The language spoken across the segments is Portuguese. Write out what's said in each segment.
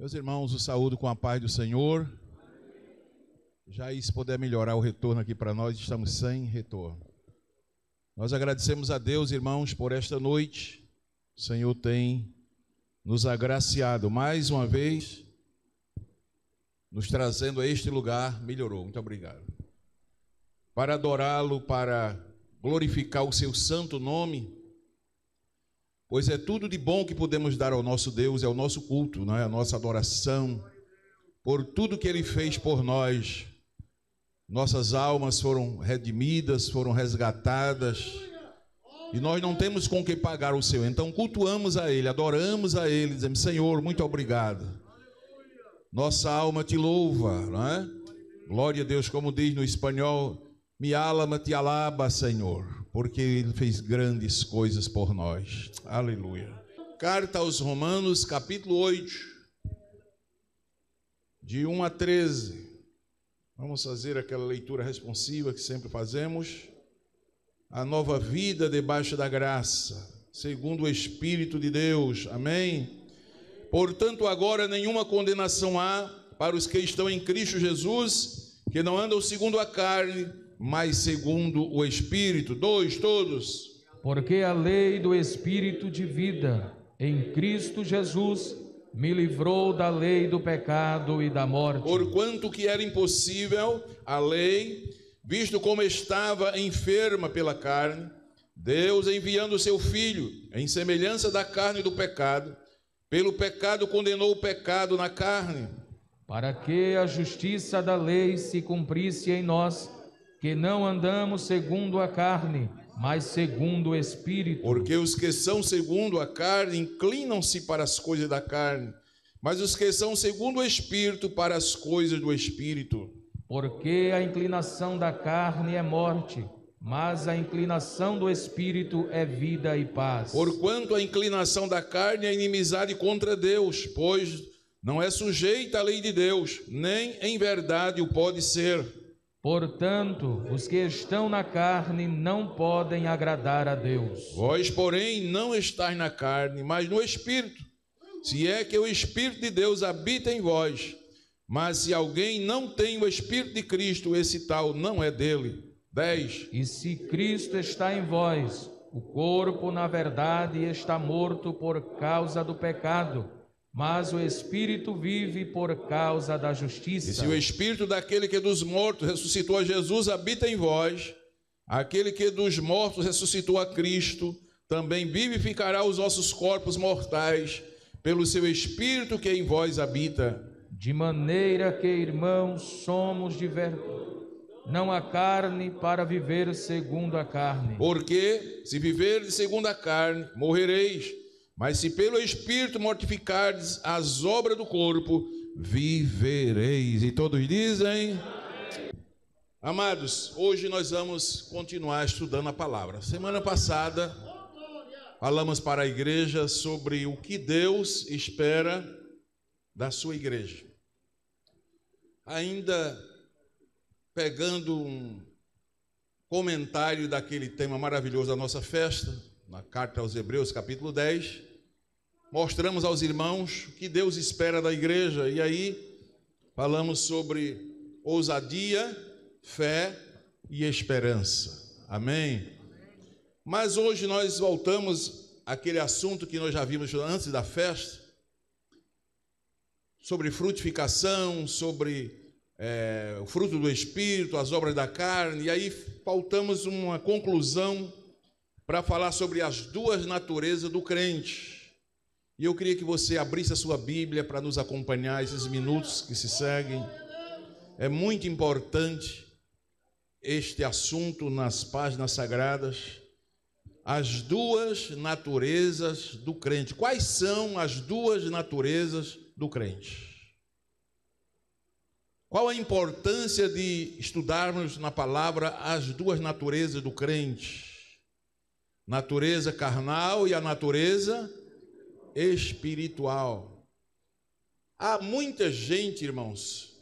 Meus irmãos, o saúdo com a paz do Senhor. Já se puder melhorar o retorno aqui para nós, estamos sem retorno. Nós agradecemos a Deus, irmãos, por esta noite. O Senhor tem nos agraciado mais uma vez, nos trazendo a este lugar, melhorou. Muito obrigado. Para adorá-lo, para glorificar o seu santo nome, pois é tudo de bom que podemos dar ao nosso Deus, é o nosso culto, não é? A nossa adoração, por tudo que Ele fez por nós. Nossas almas foram redimidas, foram resgatadas, e nós não temos com que pagar o seu. Então cultuamos a Ele, adoramos a Ele, dizemos: Senhor, muito obrigado. Nossa alma te louva, não é? Glória a Deus, como diz no espanhol: mi alma te alaba, Senhor, porque Ele fez grandes coisas por nós. Aleluia. Carta aos Romanos, capítulo 8, de 1 a 13. Vamos fazer aquela leitura responsiva que sempre fazemos. A nova vida debaixo da graça, segundo o Espírito de Deus. Amém? Portanto, agora nenhuma condenação há para os que estão em Cristo Jesus, que não andam segundo a carne, mas segundo o Espírito. 2, todos. Porque a lei do Espírito de vida em Cristo Jesus me livrou da lei do pecado e da morte. Porquanto que era impossível a lei, visto como estava enferma pela carne, Deus, enviando o seu Filho em semelhança da carne do pecado, pelo pecado condenou o pecado na carne, para que a justiça da lei se cumprisse em nós, que não andamos segundo a carne, mas segundo o Espírito. Porque os que são segundo a carne inclinam-se para as coisas da carne, mas os que são segundo o Espírito para as coisas do Espírito. Porque a inclinação da carne é morte, mas a inclinação do Espírito é vida e paz. Porquanto a inclinação da carne é inimizade contra Deus, pois não é sujeita à lei de Deus, nem em verdade o pode ser. Portanto, os que estão na carne não podem agradar a Deus. Vós, porém, não estáis na carne, mas no Espírito, se é que o Espírito de Deus habita em vós. Mas se alguém não tem o Espírito de Cristo, esse tal não é dele. 10. E se Cristo está em vós, o corpo, na verdade, está morto por causa do pecado, mas o Espírito vive por causa da justiça. E se o Espírito daquele que dos mortos ressuscitou a Jesus habita em vós, aquele que dos mortos ressuscitou a Cristo, também vivificará os vossos corpos mortais, pelo seu Espírito que em vós habita. De maneira que, irmãos, somos não a carne para viver segundo a carne. Porque, se viverdes segundo a carne, morrereis. Mas se pelo Espírito mortificardes as obras do corpo, vivereis. E todos dizem: amados, hoje nós vamos continuar estudando a palavra. Semana passada, falamos para a igreja sobre o que Deus espera da sua igreja. Ainda pegando um comentário daquele tema maravilhoso da nossa festa, na carta aos Hebreus, capítulo 10, mostramos aos irmãos o que Deus espera da igreja, e aí falamos sobre ousadia, fé e esperança. Amém? Mas hoje nós voltamos àquele assunto que nós já vimos antes da festa, sobre frutificação, sobre o fruto do Espírito, as obras da carne, e aí faltamos uma conclusão para falar sobre as duas naturezas do crente. E eu queria que você abrisse a sua Bíblia para nos acompanhar esses minutos que se seguem. É muito importante este assunto nas páginas sagradas. As duas naturezas do crente. Quais são as duas naturezas do crente? Qual a importância de estudarmos na palavra as duas naturezas do crente? Natureza carnal e a natureza espiritual. Há muita gente, irmãos,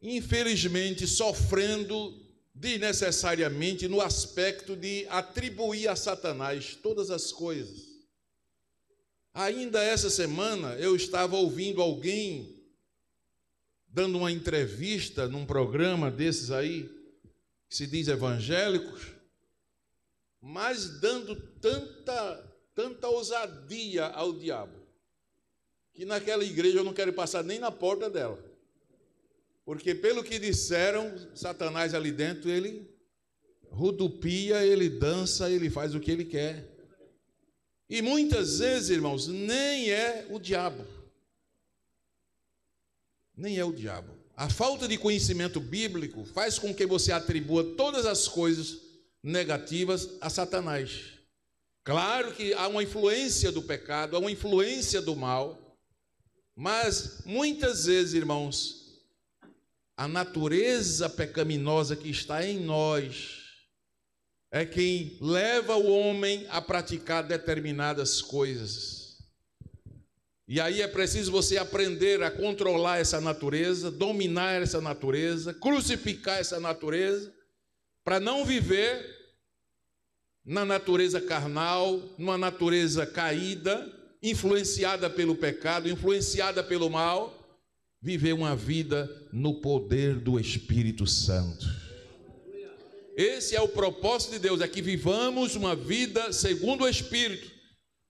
infelizmente sofrendo desnecessariamente no aspecto de atribuir a Satanás todas as coisas. Ainda essa semana eu estava ouvindo alguém dando uma entrevista num programa desses aí, que se diz evangélicos, mas dando tanta ousadia ao diabo, que naquela igreja eu não quero passar nem na porta dela. Porque pelo que disseram, Satanás ali dentro, ele rodopia, ele dança, ele faz o que ele quer. E muitas vezes, irmãos, nem é o diabo. Nem é o diabo. A falta de conhecimento bíblico faz com que você atribua todas as coisas negativas a Satanás. Claro que há uma influência do pecado, há uma influência do mal, mas muitas vezes, irmãos, a natureza pecaminosa que está em nós é quem leva o homem a praticar determinadas coisas. E aí é preciso você aprender a controlar essa natureza, dominar essa natureza, crucificar essa natureza, para não viver na natureza carnal, numa natureza caída, influenciada pelo pecado, influenciada pelo mal, viver uma vida no poder do Espírito Santo. Esse é o propósito de Deus, é que vivamos uma vida segundo o Espírito,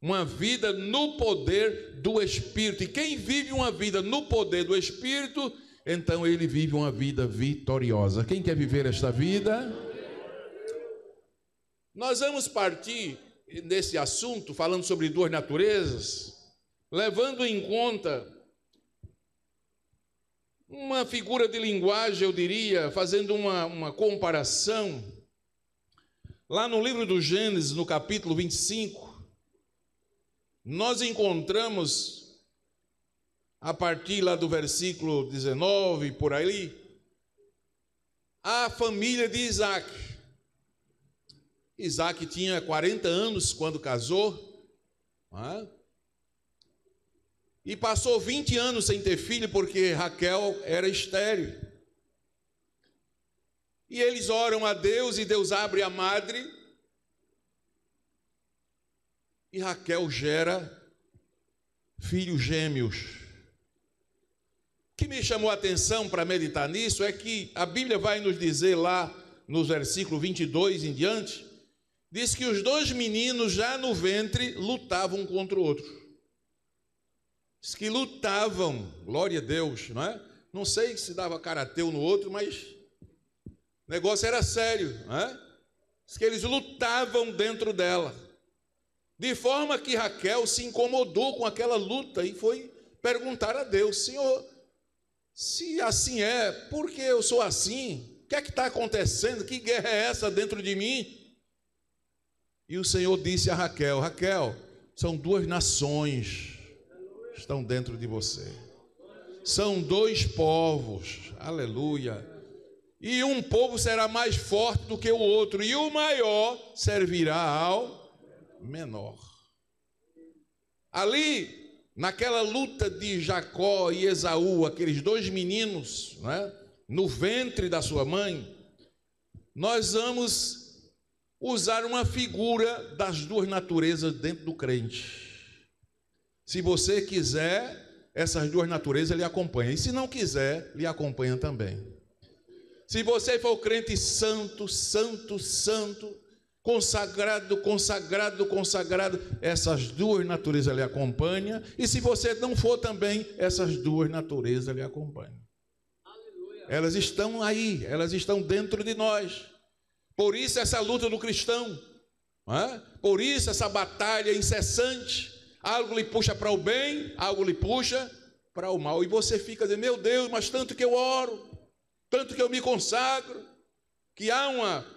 uma vida no poder do Espírito. E quem vive uma vida no poder do Espírito, então ele vive uma vida vitoriosa. Quem quer viver esta vida? Nós vamos partir desse assunto, falando sobre duas naturezas, levando em conta uma figura de linguagem, eu diria, fazendo uma comparação. Lá no livro do Gênesis, no capítulo 25, nós encontramos, a partir lá do versículo 19, por aí, a família de Isaac. Isaac tinha 40 anos quando casou, e passou 20 anos sem ter filho, porque Raquel era estéril. E eles oram a Deus, e Deus abre a madre, e Raquel gera filhos gêmeos. O que me chamou a atenção para meditar nisso é que a Bíblia vai nos dizer lá, nos versículos 22 em diante, diz que os dois meninos já no ventre lutavam um contra o outro. Diz que lutavam, glória a Deus, não é? Não sei se dava karatê um no outro, mas o negócio era sério, não é? Diz que eles lutavam dentro dela. De forma que Raquel se incomodou com aquela luta e foi perguntar a Deus: Senhor, se assim é, por que eu sou assim? O que é que está acontecendo? Que guerra é essa dentro de mim? E o Senhor disse a Raquel: Raquel, são duas nações que estão dentro de você. São dois povos, aleluia. E um povo será mais forte do que o outro, e o maior servirá ao menor. Ali, naquela luta de Jacó e Esaú, aqueles dois meninos, né, no ventre da sua mãe, nós vamos usar uma figura das duas naturezas dentro do crente. Se você quiser, essas duas naturezas lhe acompanham, e se não quiser, lhe acompanha também. Se você for crente santo, santo, santo, consagrado, consagrado, consagrado, essas duas naturezas lhe acompanham, e se você não for também, essas duas naturezas lhe acompanham. Aleluia. Elas estão aí, elas estão dentro de nós. Por isso essa luta do cristão, não é? Por isso essa batalha incessante. Algo lhe puxa para o bem, algo lhe puxa para o mal, e você fica dizendo: meu Deus, mas tanto que eu oro, tanto que eu me consagro, que há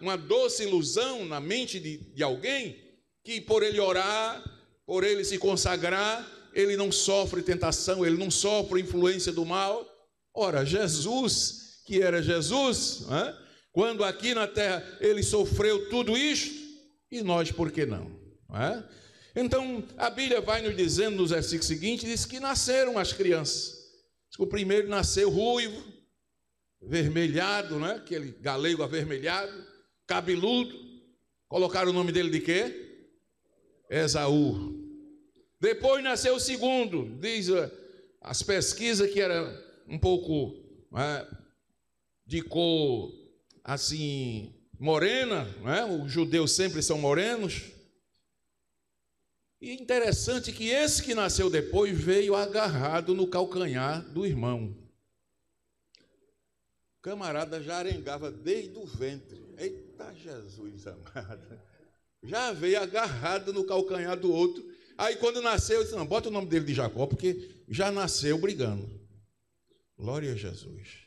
uma doce ilusão na mente de alguém, que por ele orar, por ele se consagrar, ele não sofre tentação, ele não sofre influência do mal. Ora, Jesus, que era Jesus, né? Quando aqui na terra ele sofreu tudo isto, e nós por que não? Né? Então a Bíblia vai nos dizendo nos versículos seguintes, diz que nasceram as crianças. Diz que o primeiro nasceu ruivo, vermelhado, né? Aquele galego avermelhado, cabeludo. Colocaram o nome dele de quê? Esaú. Depois nasceu o segundo. Diz as pesquisas que era um pouco de cor assim morena, os judeus sempre são morenos. E interessante que esse que nasceu depois veio agarrado no calcanhar do irmão. O camarada já arengava desde o ventre. Eita Jesus amado. Já veio agarrado no calcanhar do outro. Aí quando nasceu, eu disse, não, bota o nome dele de Jacó, porque já nasceu brigando. Glória a Jesus.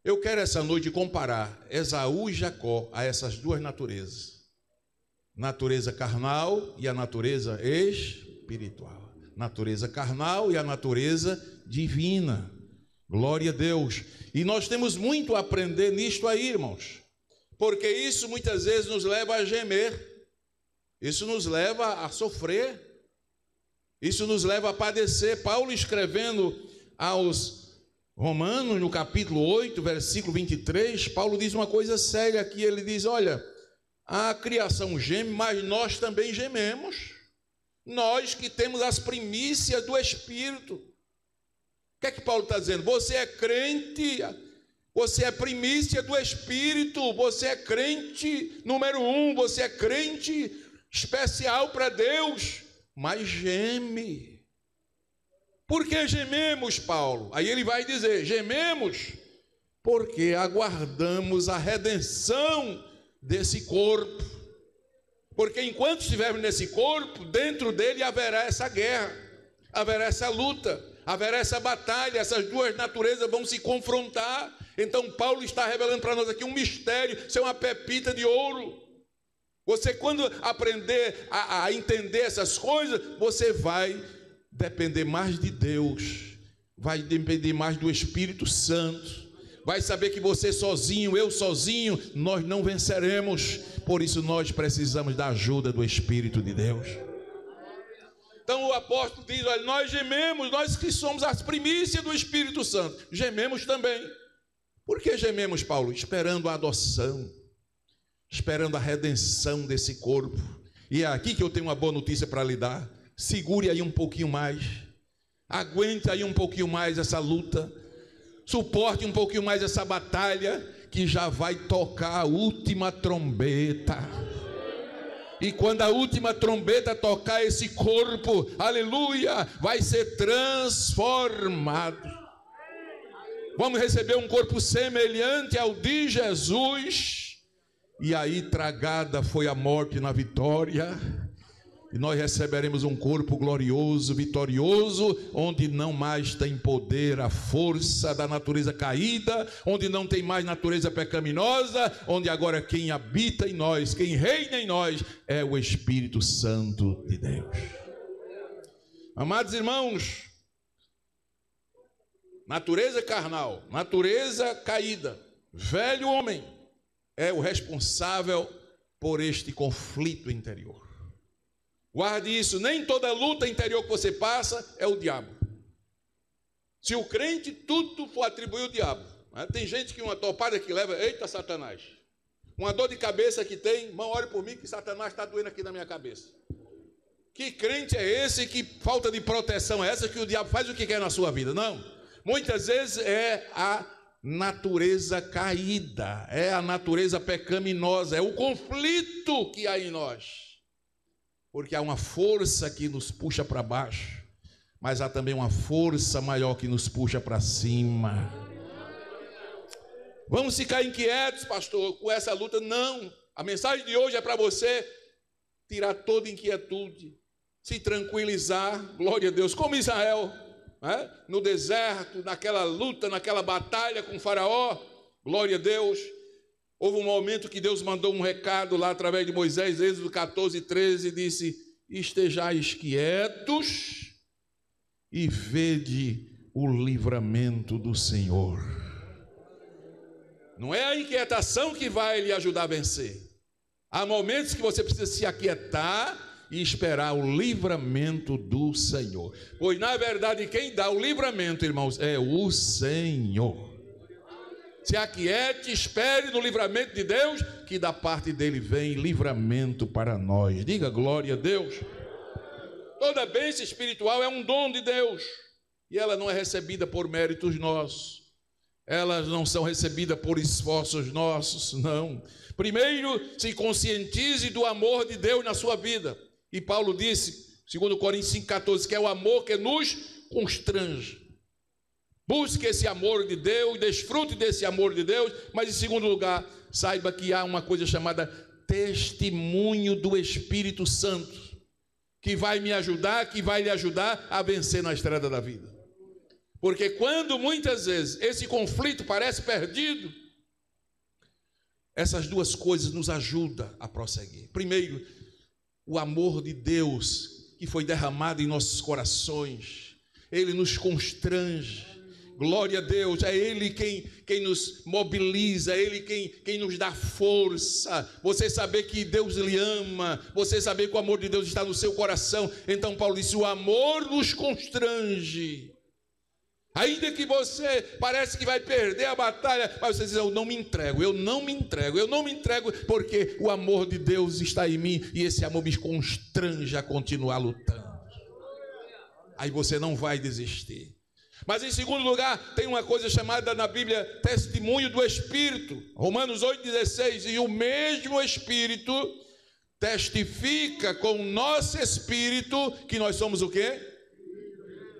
Eu quero essa noite comparar Esaú e Jacó a essas duas naturezas. Natureza carnal e a natureza espiritual. Natureza carnal e a natureza divina. Glória a Deus. E nós temos muito a aprender nisto aí, irmãos. Porque isso muitas vezes nos leva a gemer. Isso nos leva a sofrer. Isso nos leva a padecer. Paulo escrevendo aos Romanos, no capítulo 8, versículo 23, Paulo diz uma coisa séria aqui. Ele diz, olha, a criação geme, mas nós também gememos. Nós que temos as primícias do Espírito. O que é que Paulo está dizendo? Você é crente, você é primícia do Espírito, você é crente número 1, você é crente especial para Deus, mas geme. Por que gememos, Paulo? Aí ele vai dizer, gememos porque aguardamos a redenção desse corpo. Porque enquanto estivermos nesse corpo, dentro dele haverá essa guerra, haverá essa luta, haverá essa batalha, essas duas naturezas vão se confrontar. Então Paulo está revelando para nós aqui um mistério, isso é uma pepita de ouro. Você quando aprender a entender essas coisas, você vai depender mais de Deus, vai depender mais do Espírito Santo, vai saber que você sozinho, eu sozinho, nós não venceremos, por isso nós precisamos da ajuda do Espírito de Deus. Então o apóstolo diz, olha, nós gememos, nós que somos as primícias do Espírito Santo, gememos também. Por que gememos, Paulo? Esperando a adoção, esperando a redenção desse corpo. E é aqui que eu tenho uma boa notícia para lhe dar. Segure aí um pouquinho mais, aguente aí um pouquinho mais essa luta, suporte um pouquinho mais essa batalha, que já vai tocar a última trombeta. E quando a última trombeta tocar, esse corpo, aleluia, vai ser transformado. Vamos receber um corpo semelhante ao de Jesus. E aí tragada foi a morte na vitória, e nós receberemos um corpo glorioso, vitorioso, onde não mais tem poder a força da natureza caída, onde não tem mais natureza pecaminosa, onde agora quem habita em nós, quem reina em nós, é o Espírito Santo de Deus. Amados irmãos, natureza carnal, natureza caída, velho homem, é o responsável por este conflito interior. Guarde isso, nem toda luta interior que você passa é o diabo. Se o crente tudo for atribuir ao diabo, tem gente que uma topada que leva, eita Satanás, uma dor de cabeça que tem, irmão, ore por mim que Satanás está doendo aqui na minha cabeça. Que crente é esse, que falta de proteção é essa, que o diabo faz o que quer na sua vida? Não, muitas vezes é a natureza caída, é a natureza pecaminosa, é o conflito que há em nós, porque há uma força que nos puxa para baixo, mas há também uma força maior que nos puxa para cima. Vamos ficar inquietos, pastor, com essa luta? Não, a mensagem de hoje é para você tirar toda inquietude, se tranquilizar, glória a Deus, como Israel, no deserto, naquela luta, naquela batalha com o faraó, glória a Deus. Houve um momento que Deus mandou um recado lá através de Moisés, Êxodo 14, 13, disse, estejais quietos e vede o livramento do Senhor. Não é a inquietação que vai lhe ajudar a vencer. Há momentos que você precisa se aquietar e esperar o livramento do Senhor. Pois na verdade quem dá o livramento, irmãos, é o Senhor. Se aquiete, espere no livramento de Deus, que da parte dele vem livramento para nós. Diga glória a Deus. Toda bênção espiritual é um dom de Deus. E ela não é recebida por méritos nossos. Elas não são recebidas por esforços nossos, não. Primeiro, se conscientize do amor de Deus na sua vida. E Paulo disse, 2 Coríntios 5,14, que é o amor que nos constrange. Busque esse amor de Deus, desfrute desse amor de Deus, mas em segundo lugar, saiba que há uma coisa chamada testemunho do Espírito Santo, que vai me ajudar, que vai lhe ajudar a vencer na estrada da vida. Porque quando muitas vezes esse conflito parece perdido, essas duas coisas nos ajudam a prosseguir. Primeiro, o amor de Deus que foi derramado em nossos corações, ele nos constrange. Glória a Deus, é Ele quem nos mobiliza, é Ele quem nos dá força. Você saber que Deus lhe ama, você saber que o amor de Deus está no seu coração. Então Paulo disse, o amor nos constrange. Ainda que você parece que vai perder a batalha, mas você diz, eu não me entrego, porque o amor de Deus está em mim e esse amor me constrange a continuar lutando. Aí você não vai desistir. Mas em segundo lugar, tem uma coisa chamada na Bíblia testemunho do Espírito. Romanos 8,16, e o mesmo Espírito testifica com o nosso espírito que nós somos o quê?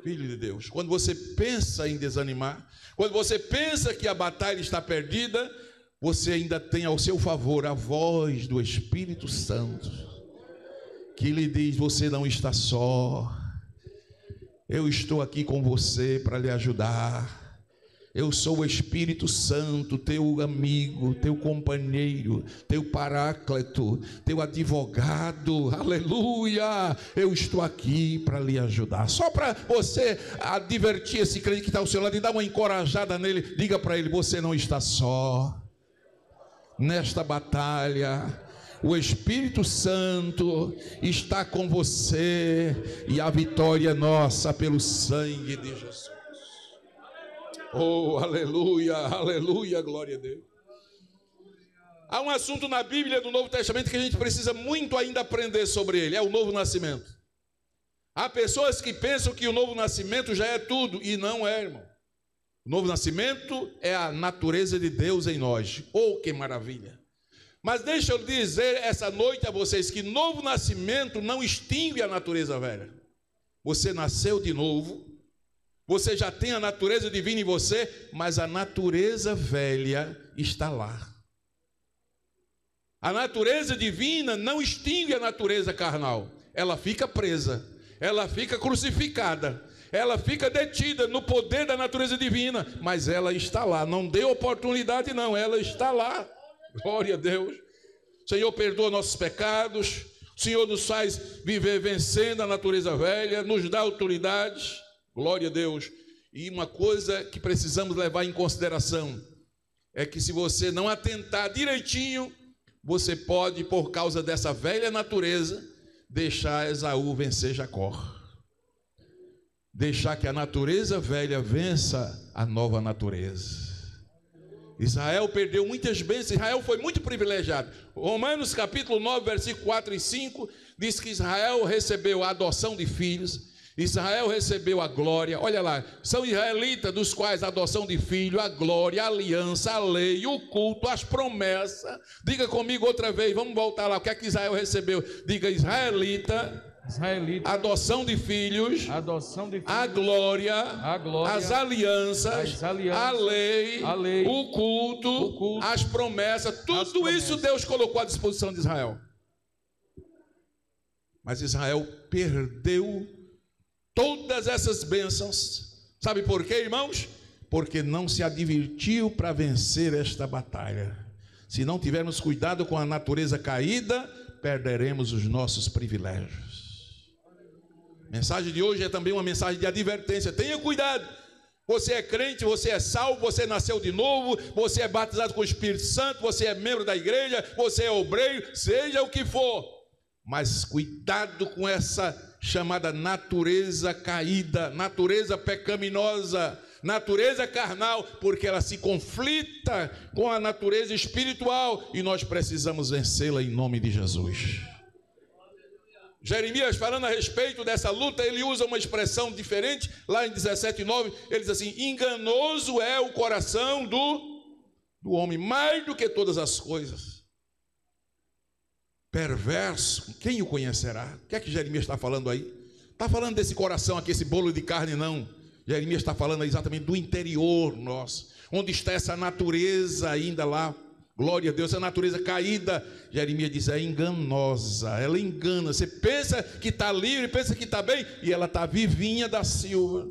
Filho de Deus. Quando você pensa em desanimar, quando você pensa que a batalha está perdida, você ainda tem ao seu favor a voz do Espírito Santo, que lhe diz, você não está só. Eu estou aqui com você para lhe ajudar. Eu sou o Espírito Santo, teu amigo, teu companheiro, teu paráclito, teu advogado. Aleluia! Eu estou aqui para lhe ajudar. Só para você advertir esse crente que está ao seu lado e dar uma encorajada nele, diga para ele, você não está só nesta batalha. O Espírito Santo está com você e a vitória é nossa pelo sangue de Jesus. Oh, aleluia, aleluia, glória a Deus. Há um assunto na Bíblia do Novo Testamento que a gente precisa muito ainda aprender sobre ele, é o novo nascimento. Há pessoas que pensam que o novo nascimento já é tudo, e não é, irmão. O novo nascimento é a natureza de Deus em nós. Oh, que maravilha! Mas deixa eu dizer essa noite a vocês que novo nascimento não extingue a natureza velha. Você nasceu de novo, você já tem a natureza divina em você, mas a natureza velha está lá. A natureza divina não extingue a natureza carnal. Ela fica presa, ela fica crucificada, ela fica detida no poder da natureza divina, mas ela está lá. Não dê oportunidade não, ela está lá. Glória a Deus. O Senhor perdoa nossos pecados, o Senhor nos faz viver vencendo a natureza velha, nos dá autoridade. Glória a Deus. E uma coisa que precisamos levar em consideração é que se você não atentar direitinho, você pode, por causa dessa velha natureza, deixar Esaú vencer Jacó. Deixar que a natureza velha vença a nova natureza. Israel perdeu muitas bênçãos, Israel foi muito privilegiado. Romanos capítulo 9, versículo 4 e 5, diz que Israel recebeu a adoção de filhos, Israel recebeu a glória. Olha lá, são israelitas dos quais a adoção de filho, a glória, a aliança, a lei, o culto, as promessas. Diga comigo outra vez, vamos voltar lá, o que é que Israel recebeu? Diga, israelita, adoção de filhos, a glória, as alianças, a lei, o culto, as promessas, tudo isso Deus colocou à disposição de Israel. Mas Israel perdeu todas essas bênçãos. Sabe por quê, irmãos? Porque não se advertiu para vencer esta batalha. Se não tivermos cuidado com a natureza caída, perderemos os nossos privilégios. A mensagem de hoje é também uma mensagem de advertência. Tenha cuidado. Você é crente, você é salvo, você nasceu de novo, você é batizado com o Espírito Santo, você é membro da igreja, você é obreiro, seja o que for. Mas cuidado com essa chamada natureza caída, natureza pecaminosa, natureza carnal, porque ela se conflita com a natureza espiritual e nós precisamos vencê-la em nome de Jesus. Jeremias, falando a respeito dessa luta, ele usa uma expressão diferente, lá em 17:9, ele diz assim: enganoso é o coração do homem, mais do que todas as coisas. Perverso, quem o conhecerá? O que é que Jeremias está falando aí? Está falando desse coração aqui, esse bolo de carne, não. Jeremias está falando exatamente do interior nosso, onde está essa natureza ainda lá. Glória a Deus, a natureza caída, Jeremias diz, é enganosa, ela engana. Você pensa que está livre, pensa que está bem, e ela está vivinha da Silva.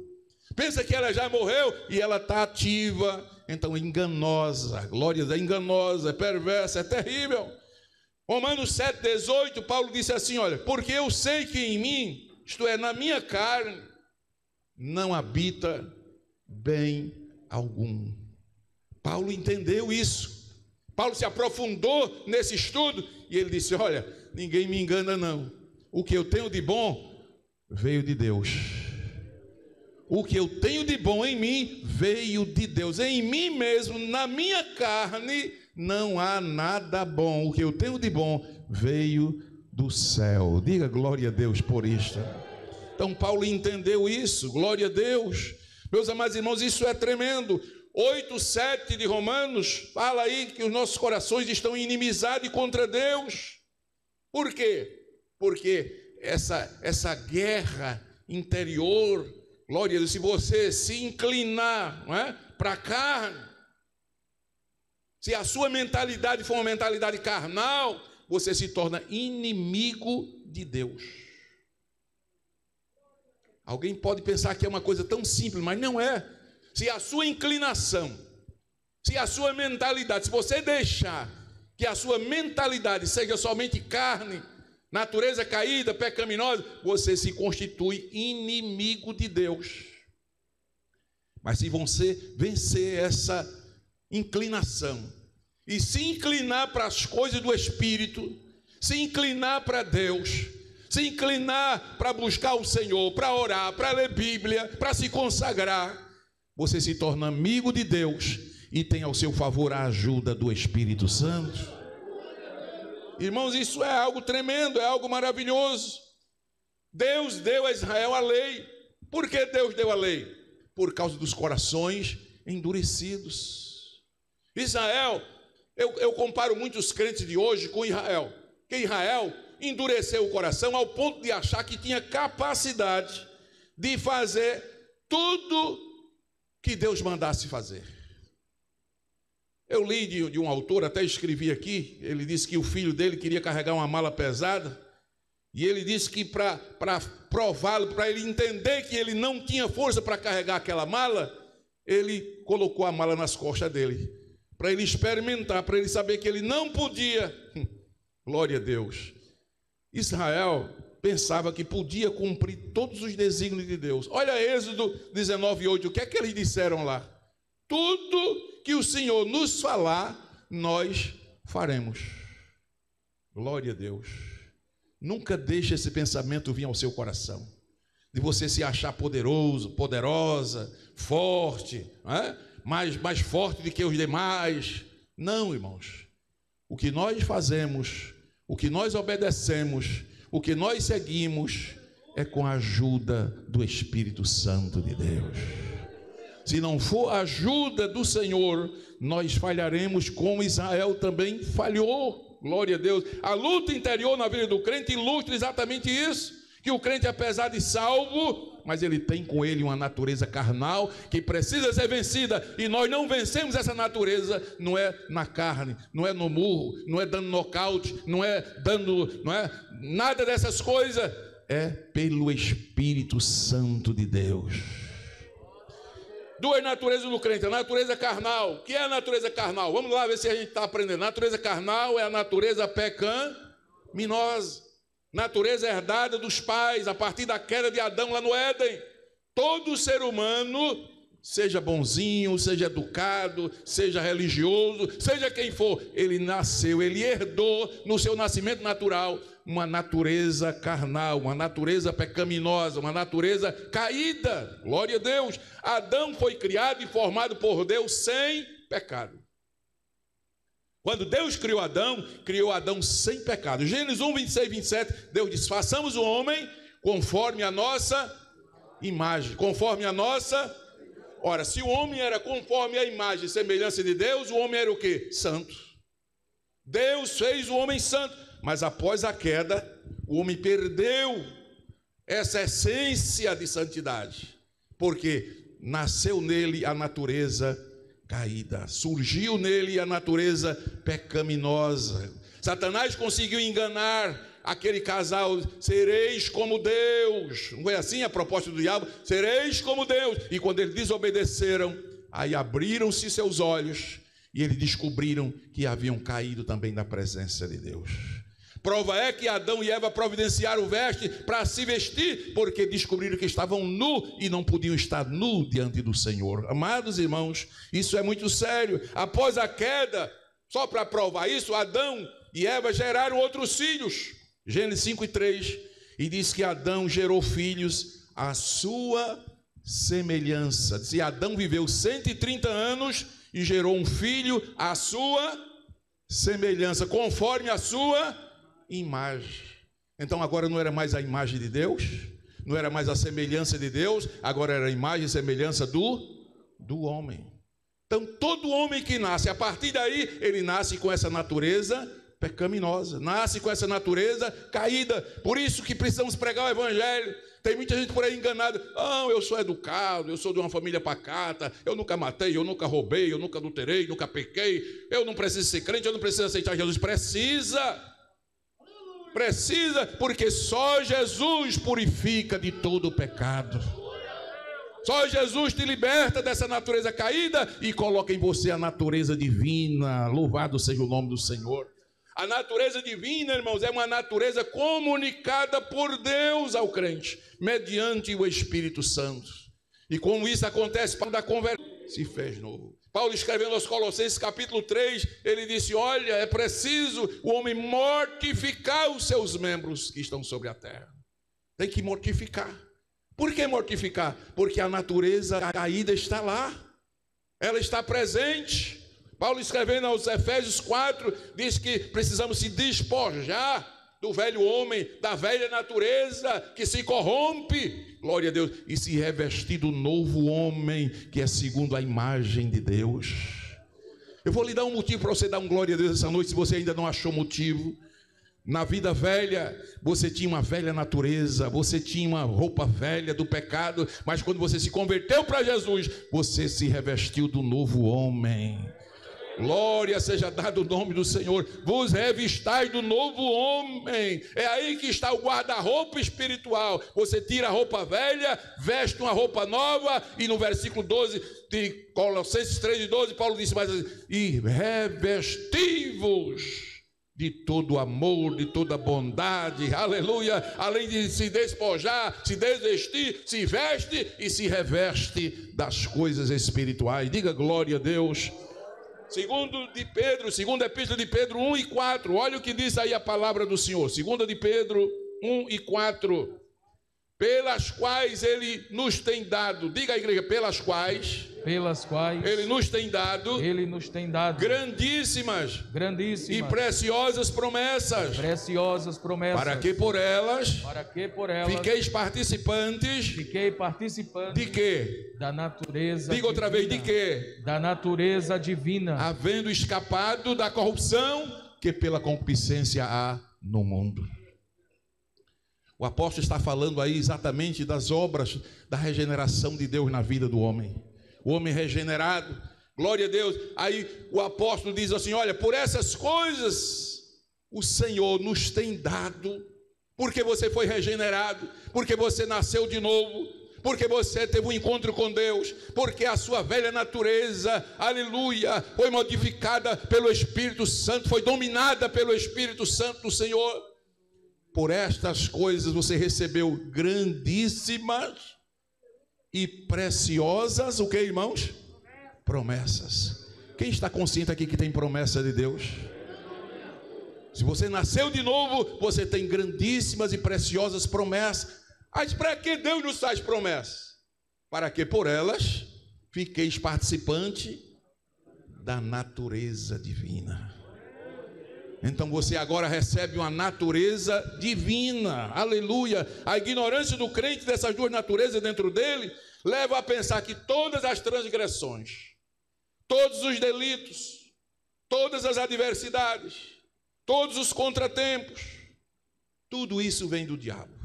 Pensa que ela já morreu, e ela está ativa. Então, enganosa, glória a Deus, é enganosa, é perversa, é terrível. Romanos 7,18, Paulo disse assim, olha, porque eu sei que em mim, isto é, na minha carne, não habita bem algum. Paulo entendeu isso. Paulo se aprofundou nesse estudo e ele disse, olha, ninguém me engana não. O que eu tenho de bom veio de Deus. O que eu tenho de bom em mim veio de Deus. Em mim mesmo, na minha carne, não há nada bom. O que eu tenho de bom veio do céu. Diga glória a Deus por isto. Então Paulo entendeu isso, glória a Deus. Meus amados irmãos, isso é tremendo. 8:7 de Romanos fala aí que os nossos corações estão em inimizade contra Deus. Por quê? Porque essa guerra interior, glória a Deus, se você se inclinar, não é, para a carne, se a sua mentalidade for uma mentalidade carnal, você se torna inimigo de Deus. Alguém pode pensar que é uma coisa tão simples, mas não é. Se a sua inclinação, se a sua mentalidade, se você deixar que a sua mentalidade seja somente carne, natureza caída, pecaminosa, você se constitui inimigo de Deus. Mas se você vencer essa inclinação e se inclinar para as coisas do Espírito, se inclinar para Deus, se inclinar para buscar o Senhor, para orar, para ler Bíblia, para se consagrar, você se torna amigo de Deus e tem ao seu favor a ajuda do Espírito Santo. Irmãos, isso é algo tremendo, é algo maravilhoso. Deus deu a Israel a lei. Por que Deus deu a lei? Por causa dos corações endurecidos. Israel, eu comparo muitos crentes de hoje com Israel. Que Israel endureceu o coração ao ponto de achar que tinha capacidade de fazer tudo que Deus mandasse fazer. Eu li de um autor, até escrevi aqui, ele disse que o filho dele queria carregar uma mala pesada, e ele disse que para prová-lo, para ele entender que ele não tinha força para carregar aquela mala, ele colocou a mala nas costas dele, para ele experimentar, para ele saber que ele não podia. Glória a Deus. Israel pensava que podia cumprir todos os desígnios de Deus. Olha Êxodo 19:8, o que é que eles disseram lá? Tudo que o Senhor nos falar, nós faremos. Glória a Deus. Nunca deixe esse pensamento vir ao seu coração, de você se achar poderoso, poderosa, forte, mais forte do que os demais. Não, irmãos. O que nós fazemos, o que nós obedecemos, o que nós seguimos é com a ajuda do Espírito Santo de Deus. Se não for a ajuda do Senhor, nós falharemos como Israel também falhou. Glória a Deus. A luta interior na vida do crente ilustra exatamente isso, que o crente, apesar de salvo, mas ele tem com ele uma natureza carnal que precisa ser vencida, e nós não vencemos essa natureza, não é na carne, não é no murro, não é dando nocaute, não é nada dessas coisas, é pelo Espírito Santo de Deus. Duas naturezas do crente, a natureza carnal. O que é a natureza carnal? Vamos lá ver se a gente está aprendendo. A natureza carnal é a natureza pecaminosa, natureza herdada dos pais, a partir da queda de Adão lá no Éden. Todo ser humano, seja bonzinho, seja educado, seja religioso, seja quem for, ele nasceu, ele herdou no seu nascimento natural uma natureza carnal, uma natureza pecaminosa, uma natureza caída. Glória a Deus. Adão foi criado e formado por Deus sem pecado. Quando Deus criou Adão sem pecado. Gênesis 1, 26 e 27, Deus disse: façamos o homem conforme a nossa imagem, conforme a nossa... Ora, se o homem era conforme a imagem e semelhança de Deus, o homem era o quê? Santo. Deus fez o homem santo, mas após a queda, o homem perdeu essa essência de santidade, porque nasceu nele a natureza caída, surgiu nele a natureza pecaminosa. Satanás conseguiu enganar aquele casal: sereis como Deus. Não foi assim a proposta do diabo? Sereis como Deus. E quando eles desobedeceram, aí abriram-se seus olhos e eles descobriram que haviam caído também na presença de Deus. Prova é que Adão e Eva providenciaram veste para se vestir, porque descobriram que estavam nus e não podiam estar nus diante do Senhor. Amados irmãos, isso é muito sério. Após a queda, só para provar isso, Adão e Eva geraram outros filhos. Gênesis 5:3, e diz que Adão gerou filhos à sua semelhança. Se Adão viveu 130 anos e gerou um filho à sua semelhança, conforme a sua imagem. Então agora não era mais a imagem de Deus, não era mais a semelhança de Deus, agora era a imagem e semelhança do homem. Então todo homem que nasce, a partir daí, ele nasce com essa natureza pecaminosa, nasce com essa natureza caída. Por isso que precisamos pregar o evangelho. Tem muita gente por aí enganada: não, eu sou educado, eu sou de uma família pacata, eu nunca matei, eu nunca roubei, eu nunca adulterei, nunca pequei, eu não preciso ser crente, eu não preciso aceitar Jesus. Precisa, porque só Jesus purifica de todo o pecado. Só Jesus te liberta dessa natureza caída e coloca em você a natureza divina. Louvado seja o nome do Senhor. A natureza divina, irmãos, é uma natureza comunicada por Deus ao crente, mediante o Espírito Santo. E como isso acontece para a conversão, se fez novo. Paulo, escrevendo aos Colossenses capítulo 3, ele disse: olha, é preciso o homem mortificar os seus membros que estão sobre a terra. Tem que mortificar. Por que mortificar? Porque a natureza caída está lá, ela está presente. Paulo, escrevendo aos Efésios 4, diz que precisamos se despojar do velho homem, da velha natureza que se corrompe, glória a Deus, e se revestir do novo homem, que é segundo a imagem de Deus. Eu vou lhe dar um motivo para você dar um glória a Deus essa noite, se você ainda não achou motivo. Na vida velha, você tinha uma velha natureza, você tinha uma roupa velha do pecado, mas quando você se converteu para Jesus, você se revestiu do novo homem. Glória seja dado o nome do Senhor. Vos revistais do novo homem. É aí que está o guarda-roupa espiritual. Você tira a roupa velha, veste uma roupa nova. E no versículo 12 de Colossenses 3:12, Paulo disse mais assim: e revesti-vos de todo amor, de toda bondade, aleluia. Além de se despojar, se desvestir, se veste e se reveste das coisas espirituais. Diga glória a Deus. Segunda epístola de Pedro 1:4, olha o que diz aí a palavra do Senhor. Segunda de Pedro 1:4, pelas quais ele nos tem dado, diga à igreja, pelas quais ele nos tem dado grandíssimas e preciosas promessas, para que por elas fiqueis participantes de quê? Da natureza diga outra divina. Vez, de quê? Da natureza divina, havendo escapado da corrupção que pela concupiscência há no mundo. O apóstolo está falando aí exatamente das obras da regeneração de Deus na vida do homem. O homem regenerado, glória a Deus. Aí o apóstolo diz assim: olha, por essas coisas o Senhor nos tem dado, porque você foi regenerado, porque você nasceu de novo, porque você teve um encontro com Deus, porque a sua velha natureza, aleluia, foi modificada pelo Espírito Santo, foi dominada pelo Espírito Santo do Senhor. Por estas coisas você recebeu grandíssimas e preciosas, o que, irmãos? Promessas. Quem está consciente aqui que tem promessa de Deus? Se você nasceu de novo, você tem grandíssimas e preciosas promessas. Mas para que Deus nos faz promessas? Para que por elas fiqueis participante da natureza divina. Então você agora recebe uma natureza divina, aleluia. A ignorância do crente dessas duas naturezas dentro dele leva a pensar que todas as transgressões, todos os delitos, todas as adversidades, todos os contratempos, tudo isso vem do diabo.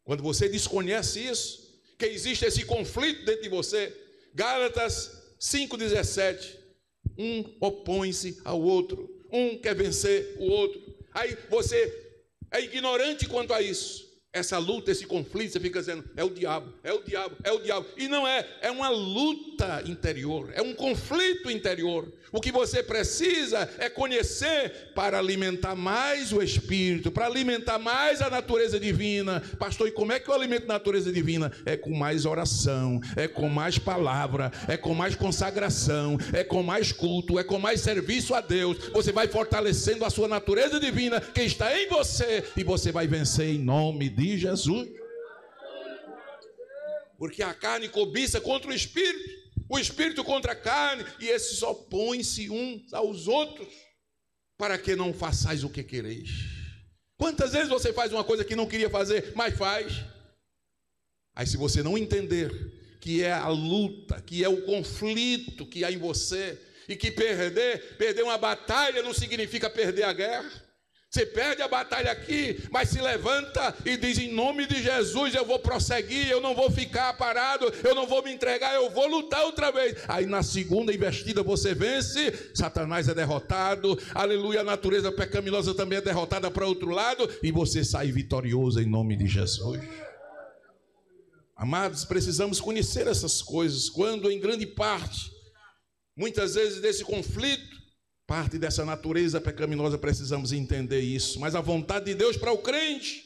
Quando você desconhece isso, que existe esse conflito dentro de você, Gálatas 5,17, um opõe-se ao outro, um quer vencer o outro. Aí você é ignorante quanto a isso. Essa luta, esse conflito, você fica dizendo, é o diabo, é o diabo, é o diabo. E não é, é uma luta interior, é um conflito interior. O que você precisa é conhecer para alimentar mais o Espírito, para alimentar mais a natureza divina. Pastor, e como é que eu alimento a natureza divina? É com mais oração, é com mais palavra, é com mais consagração, é com mais culto, é com mais serviço a Deus. Você vai fortalecendo a sua natureza divina que está em você e você vai vencer em nome de Jesus. Porque a carne cobiça contra o espírito contra a carne, e esses opõem-se uns aos outros, para que não façais o que quereis. Quantas vezes você faz uma coisa que não queria fazer, mas faz? Aí se você não entender que é a luta, que é o conflito que há em você, e que perder uma batalha não significa perder a guerra. Você perde a batalha aqui, mas se levanta e diz, em nome de Jesus, eu vou prosseguir, eu não vou ficar parado, eu não vou me entregar, eu vou lutar outra vez. Aí na segunda investida você vence, Satanás é derrotado, aleluia, a natureza pecaminosa também é derrotada para outro lado, e você sai vitorioso em nome de Jesus. Amados, precisamos conhecer essas coisas, quando em grande parte, muitas vezes desse conflito, parte dessa natureza pecaminosa, precisamos entender isso. Mas a vontade de Deus para o crente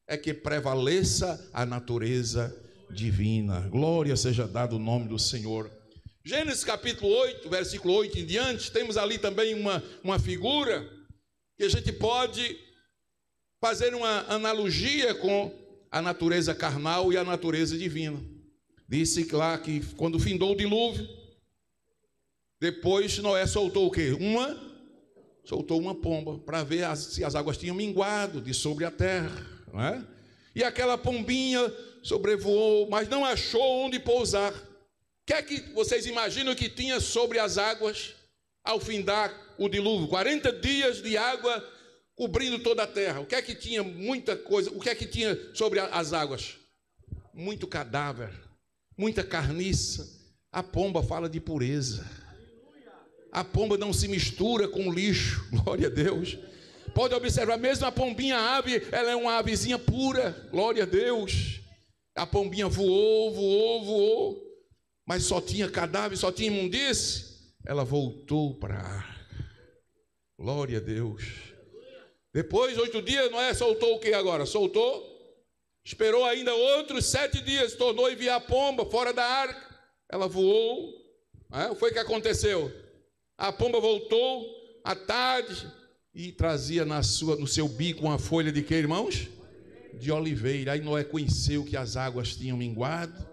é que prevaleça a natureza divina. Glória seja dado o nome do Senhor. Gênesis capítulo 8, versículo 8 em diante, temos ali também uma figura que a gente pode fazer uma analogia com a natureza carnal e a natureza divina. Disse lá que quando findou o dilúvio, depois Noé soltou o quê? Soltou uma pomba para ver se as águas tinham minguado de sobre a terra, não é? E aquela pombinha sobrevoou, mas não achou onde pousar. O que é que vocês imaginam que tinha sobre as águas ao findar o dilúvio? 40 dias de água cobrindo toda a terra. O que é que tinha? Muita coisa. O que é que tinha sobre as águas? Muito cadáver, muita carniça. A pomba fala de pureza. A pomba não se mistura com o lixo, glória a Deus. Pode observar, mesmo a pombinha ave, ela é uma avezinha pura, glória a Deus. A pombinha voou, mas só tinha cadáver, só tinha imundície. Ela voltou para a arca, glória a Deus. Depois, 8 dias, Noé soltou o que agora? Soltou, esperou ainda outros 7 dias, tornou a enviar a pomba fora da arca. Ela voou, foi o que aconteceu? A pomba voltou à tarde e trazia no seu bico uma folha de quê, irmãos? De oliveira. Aí Noé conheceu que as águas tinham minguado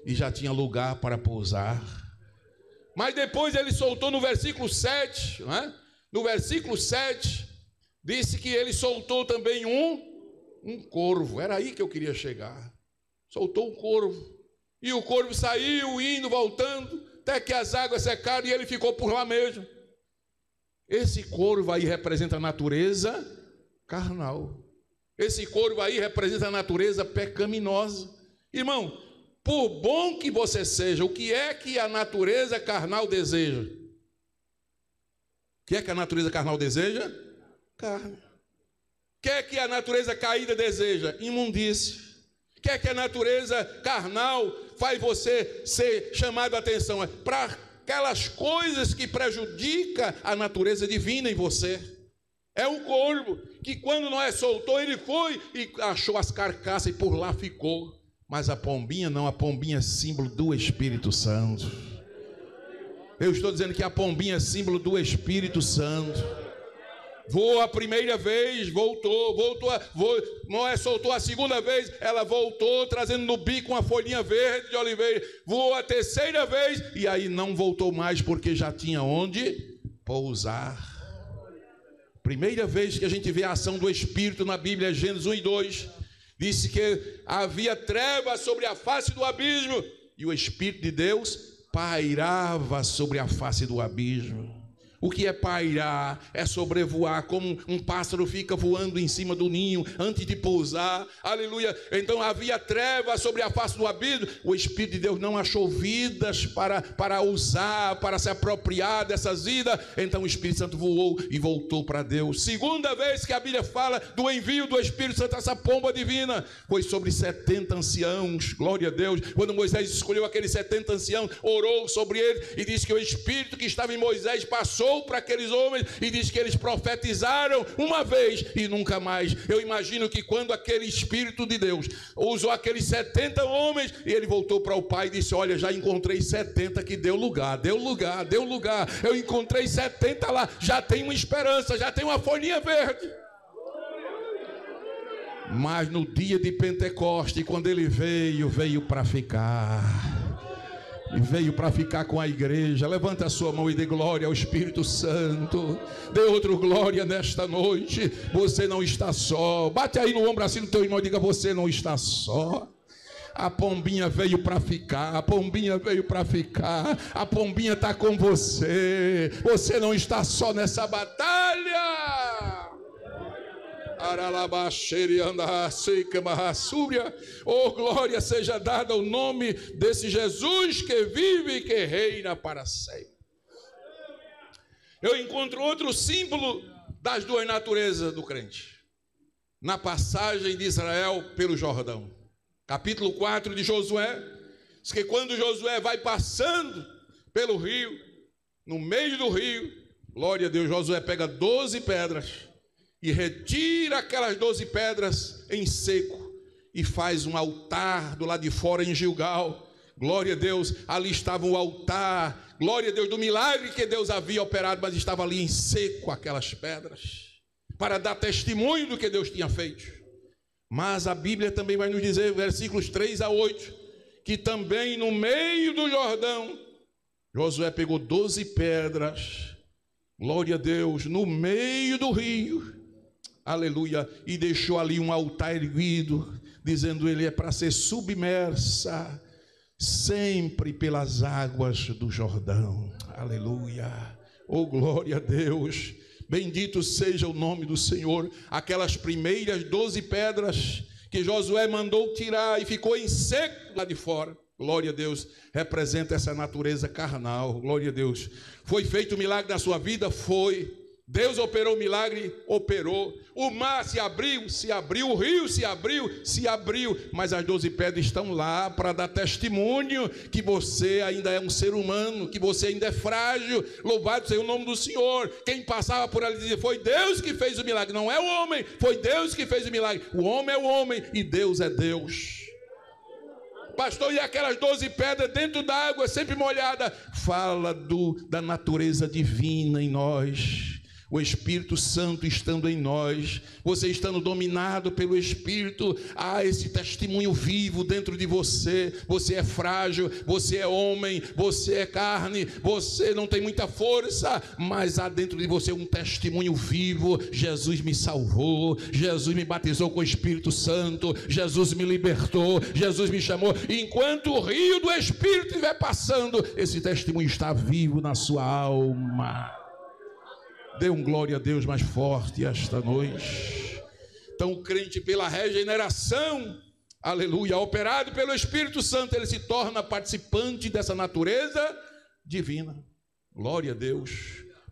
e já tinha lugar para pousar. Mas depois ele soltou no versículo 7, não é? No versículo 7, disse que ele soltou também um corvo. Era aí que eu queria chegar. Soltou um corvo. E o corvo saiu, indo, voltando, até que as águas secaram e ele ficou por lá mesmo. Esse corvo aí representa a natureza carnal. Esse corvo aí representa a natureza pecaminosa. Irmão, por bom que você seja, o que é que a natureza carnal deseja? O que é que a natureza carnal deseja? Carne. O que é que a natureza caída deseja? Imundície. O que é que a natureza carnal faz você ser chamado a atenção? É para aquelas coisas que prejudicam a natureza divina em você. É um corvo que quando Noé soltou, ele foi e achou as carcaças e por lá ficou. Mas a pombinha não, a pombinha é símbolo do Espírito Santo. Eu estou dizendo que a pombinha é símbolo do Espírito Santo. Voou a primeira vez, voltou. Noé soltou a segunda vez, ela voltou, trazendo no bico uma folhinha verde de oliveira. Voou a terceira vez, e aí não voltou mais, porque já tinha onde pousar. Primeira vez que a gente vê a ação do Espírito na Bíblia, Gênesis 1 e 2, disse que havia trevas sobre a face do abismo e o Espírito de Deus pairava sobre a face do abismo. O que é pairar? É sobrevoar, como um pássaro fica voando em cima do ninho antes de pousar. Aleluia. Então havia trevas sobre a face do abismo. O Espírito de Deus não achou vidas para usar, para se apropriar dessas vidas. Então o Espírito Santo voou e voltou para Deus. Segunda vez que a Bíblia fala do envio do Espírito Santo, essa pomba divina, foi sobre 70 anciãos. Glória a Deus. Quando Moisés escolheu aqueles 70 anciãos, orou sobre eles e disse que o Espírito que estava em Moisés passou para aqueles homens e diz que eles profetizaram uma vez e nunca mais. Eu imagino que quando aquele Espírito de Deus usou aqueles 70 homens e ele voltou para o Pai e disse: olha, já encontrei 70 que deu lugar. Eu encontrei 70 lá, já tem uma esperança, já tem uma folhinha verde. Mas no dia de Pentecoste, quando ele veio para ficar. E veio para ficar com a igreja. Levanta a sua mão e dê glória ao Espírito Santo. Dê outro glória nesta noite. Você não está só. Bate aí no ombro assim do teu irmão e diga: você não está só. A pombinha veio para ficar. A pombinha veio para ficar. A pombinha está com você. Você não está só nessa batalha. Oh, glória seja dada ao nome desse Jesus que vive e que reina para sempre. Eu encontro outro símbolo das duas naturezas do crente na passagem de Israel pelo Jordão. Capítulo 4 de Josué diz que quando Josué vai passando pelo rio, no meio do rio, glória a Deus, Josué pega 12 pedras e retira aquelas 12 pedras em seco e faz um altar do lado de fora em Gilgal. Glória a Deus, ali estava o altar, glória a Deus, do milagre que Deus havia operado, mas estava ali em seco aquelas pedras, para dar testemunho do que Deus tinha feito. Mas a Bíblia também vai nos dizer, versículos 3 a 8, que também no meio do Jordão, Josué pegou 12 pedras, glória a Deus, no meio do rio, aleluia, e deixou ali um altar erguido, dizendo: ele é para ser submersa sempre pelas águas do Jordão. Aleluia, oh glória a Deus, bendito seja o nome do Senhor. Aquelas primeiras 12 pedras que Josué mandou tirar e ficou em seco lá de fora, glória a Deus, representa essa natureza carnal. Glória a Deus. Foi feito um milagre na sua vida? Foi. Deus operou o milagre? Operou. O mar se abriu, o rio se abriu, mas as 12 pedras estão lá para dar testemunho que você ainda é um ser humano, que você ainda é frágil. Louvado seja o nome do Senhor. Quem passava por ali dizia: foi Deus que fez o milagre, não é o homem, foi Deus que fez o milagre. O homem é o homem e Deus é Deus. Pastor, e aquelas 12 pedras dentro da água, sempre molhada, fala da natureza divina em nós. O Espírito Santo estando em nós, você estando dominado pelo Espírito, há esse testemunho vivo dentro de você. Você é frágil, você é homem, você é carne, você não tem muita força, mas há dentro de você um testemunho vivo. Jesus me salvou, Jesus me batizou com o Espírito Santo, Jesus me libertou, Jesus me chamou. Enquanto o rio do Espírito estiver passando, esse testemunho está vivo na sua alma. Dê um glória a Deus mais forte esta noite. Então o crente, pela regeneração, aleluia, operado pelo Espírito Santo, ele se torna participante dessa natureza divina. Glória a Deus.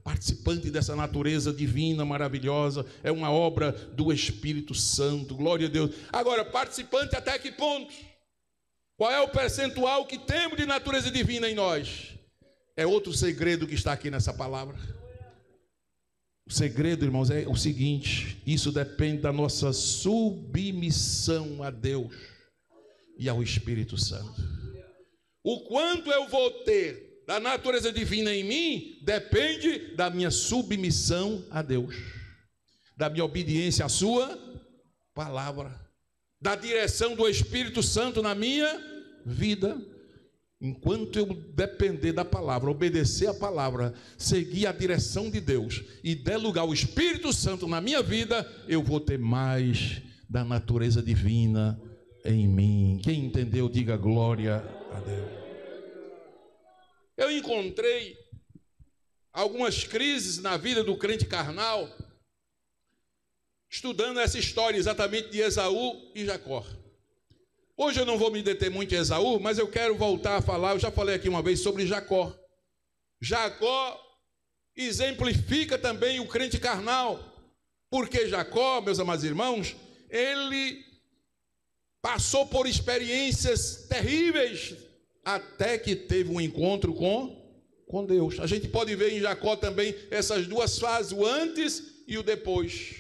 Participante dessa natureza divina, maravilhosa. É uma obra do Espírito Santo. Glória a Deus. Agora, participante até que ponto? Qual é o percentual que temos de natureza divina em nós? É outro segredo que está aqui nessa palavra. O segredo, irmãos, é o seguinte: isso depende da nossa submissão a Deus e ao Espírito Santo. O quanto eu vou ter da natureza divina em mim depende da minha submissão a Deus, da minha obediência à sua palavra, da direção do Espírito Santo na minha vida. enquanto eu depender da palavra, obedecer a palavra, seguir a direção de Deus e der lugar ao Espírito Santo na minha vida, eu vou ter mais da natureza divina em mim. Quem entendeu, diga glória a Deus. Eu encontrei algumas crises na vida do crente carnal, estudando essa história exatamente de Esaú e Jacó. Hoje eu não vou me deter muito em Esaú, mas eu quero voltar a falar, eu já falei aqui uma vez sobre Jacó. Jacó exemplifica também o crente carnal, porque Jacó, meus amados irmãos, ele passou por experiências terríveis até que teve um encontro com Deus. A gente pode ver em Jacó também essas duas fases, o antes e o depois.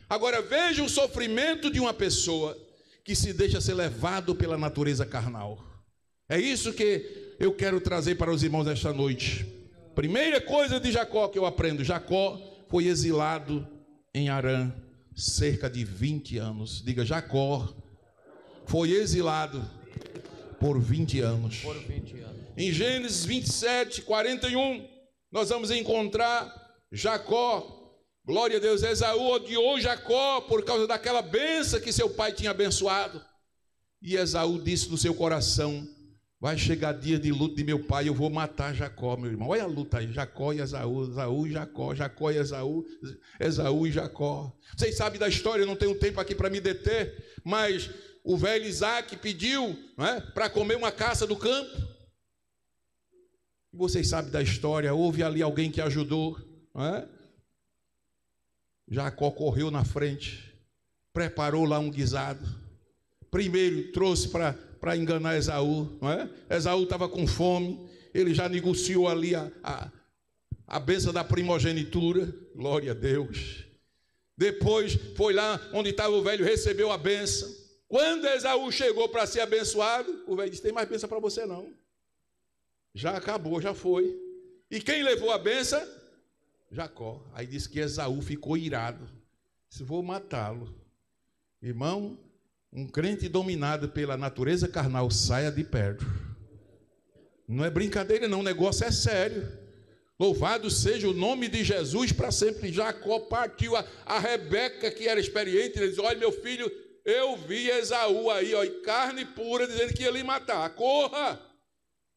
Agora veja o sofrimento de uma pessoa que se deixa ser levado pela natureza carnal. É isso que eu quero trazer para os irmãos esta noite. Primeira coisa de Jacó que eu aprendo: Jacó foi exilado em Harã cerca de 20 anos. Diga, Jacó foi exilado por 20 anos. Por 20 anos. Em Gênesis 27, 41, nós vamos encontrar Jacó. Glória a Deus. Esaú odiou Jacó por causa daquela bênção que seu pai tinha abençoado. E Esaú disse no seu coração: vai chegar dia de luto de meu pai, eu vou matar Jacó, meu irmão. Olha a luta aí, Jacó e Esaú, Esaú e Jacó, Jacó e Esaú, Esaú e Jacó. Vocês sabem da história, eu não tenho tempo aqui para me deter, mas o velho Isaac pediu, para comer uma caça do campo. Vocês sabem da história, houve ali alguém que ajudou, não é? Jacó correu na frente, preparou lá um guisado. Primeiro trouxe para enganar Esaú, não é? Esaú estava com fome, ele já negociou ali a bênção da primogenitura, glória a Deus. Depois foi lá onde estava o velho, recebeu a bênção. Quando Esaú chegou para ser abençoado, o velho disse: tem mais bênção para você não, já acabou, já foi. E quem levou a bênção? Jacó. Aí disse que Esaú ficou irado, disse: vou matá-lo. Irmão, um crente dominado pela natureza carnal, saia de perto. Não é brincadeira não, o negócio é sério. Louvado seja o nome de Jesus para sempre. Jacó partiu, a Rebeca, que era experiente, ele disse: olha, meu filho, eu vi Esaú aí, ó, carne pura, dizendo que ia lhe matar. Corra!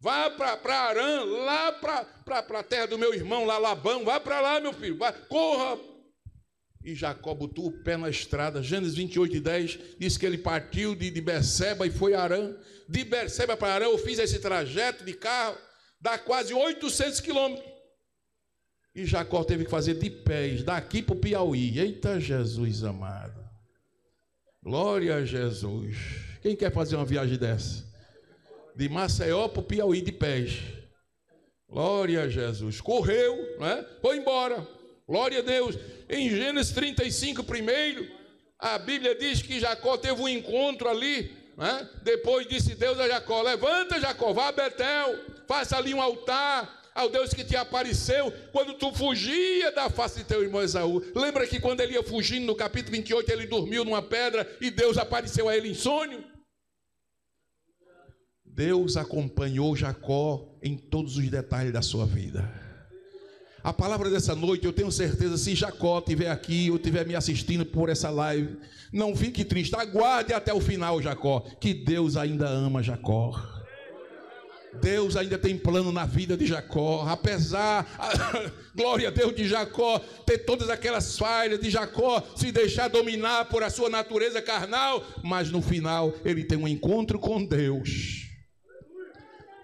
Vá para Harã, lá para a terra do meu irmão, lá Labão. Vá para lá, meu filho, vai, corra. E Jacó botou o pé na estrada. Gênesis 28:10 diz que ele partiu de Berseba e foi a Harã. De Berseba para Harã, eu fiz esse trajeto de carro, dá quase 800 quilômetros. E Jacó teve que fazer de pés, daqui para o Piauí. Eita Jesus amado. Glória a Jesus. Quem quer fazer uma viagem dessa? De Maceió para o Piauí de pés. Glória a Jesus. Correu, né? Foi embora. Glória a Deus. Em Gênesis 35, primeiro, a Bíblia diz que Jacó teve um encontro ali, né? Depois disse Deus a Jacó: levanta, Jacó, vá a Betel, faça ali um altar ao Deus que te apareceu quando tu fugia da face de teu irmão Esaú. Lembra que quando ele ia fugindo, no capítulo 28, ele dormiu numa pedra e Deus apareceu a ele em sonho? Deus acompanhou Jacó em todos os detalhes da sua vida. A palavra dessa noite, eu tenho certeza, se Jacó estiver aqui ou estiver me assistindo por essa live, não fique triste, aguarde até o final, Jacó, que Deus ainda ama Jacó. Deus ainda tem plano na vida de Jacó, apesar, glória a Deus, de Jacó ter todas aquelas falhas, de Jacó se deixar dominar por a sua natureza carnal, mas no final ele tem um encontro com Deus.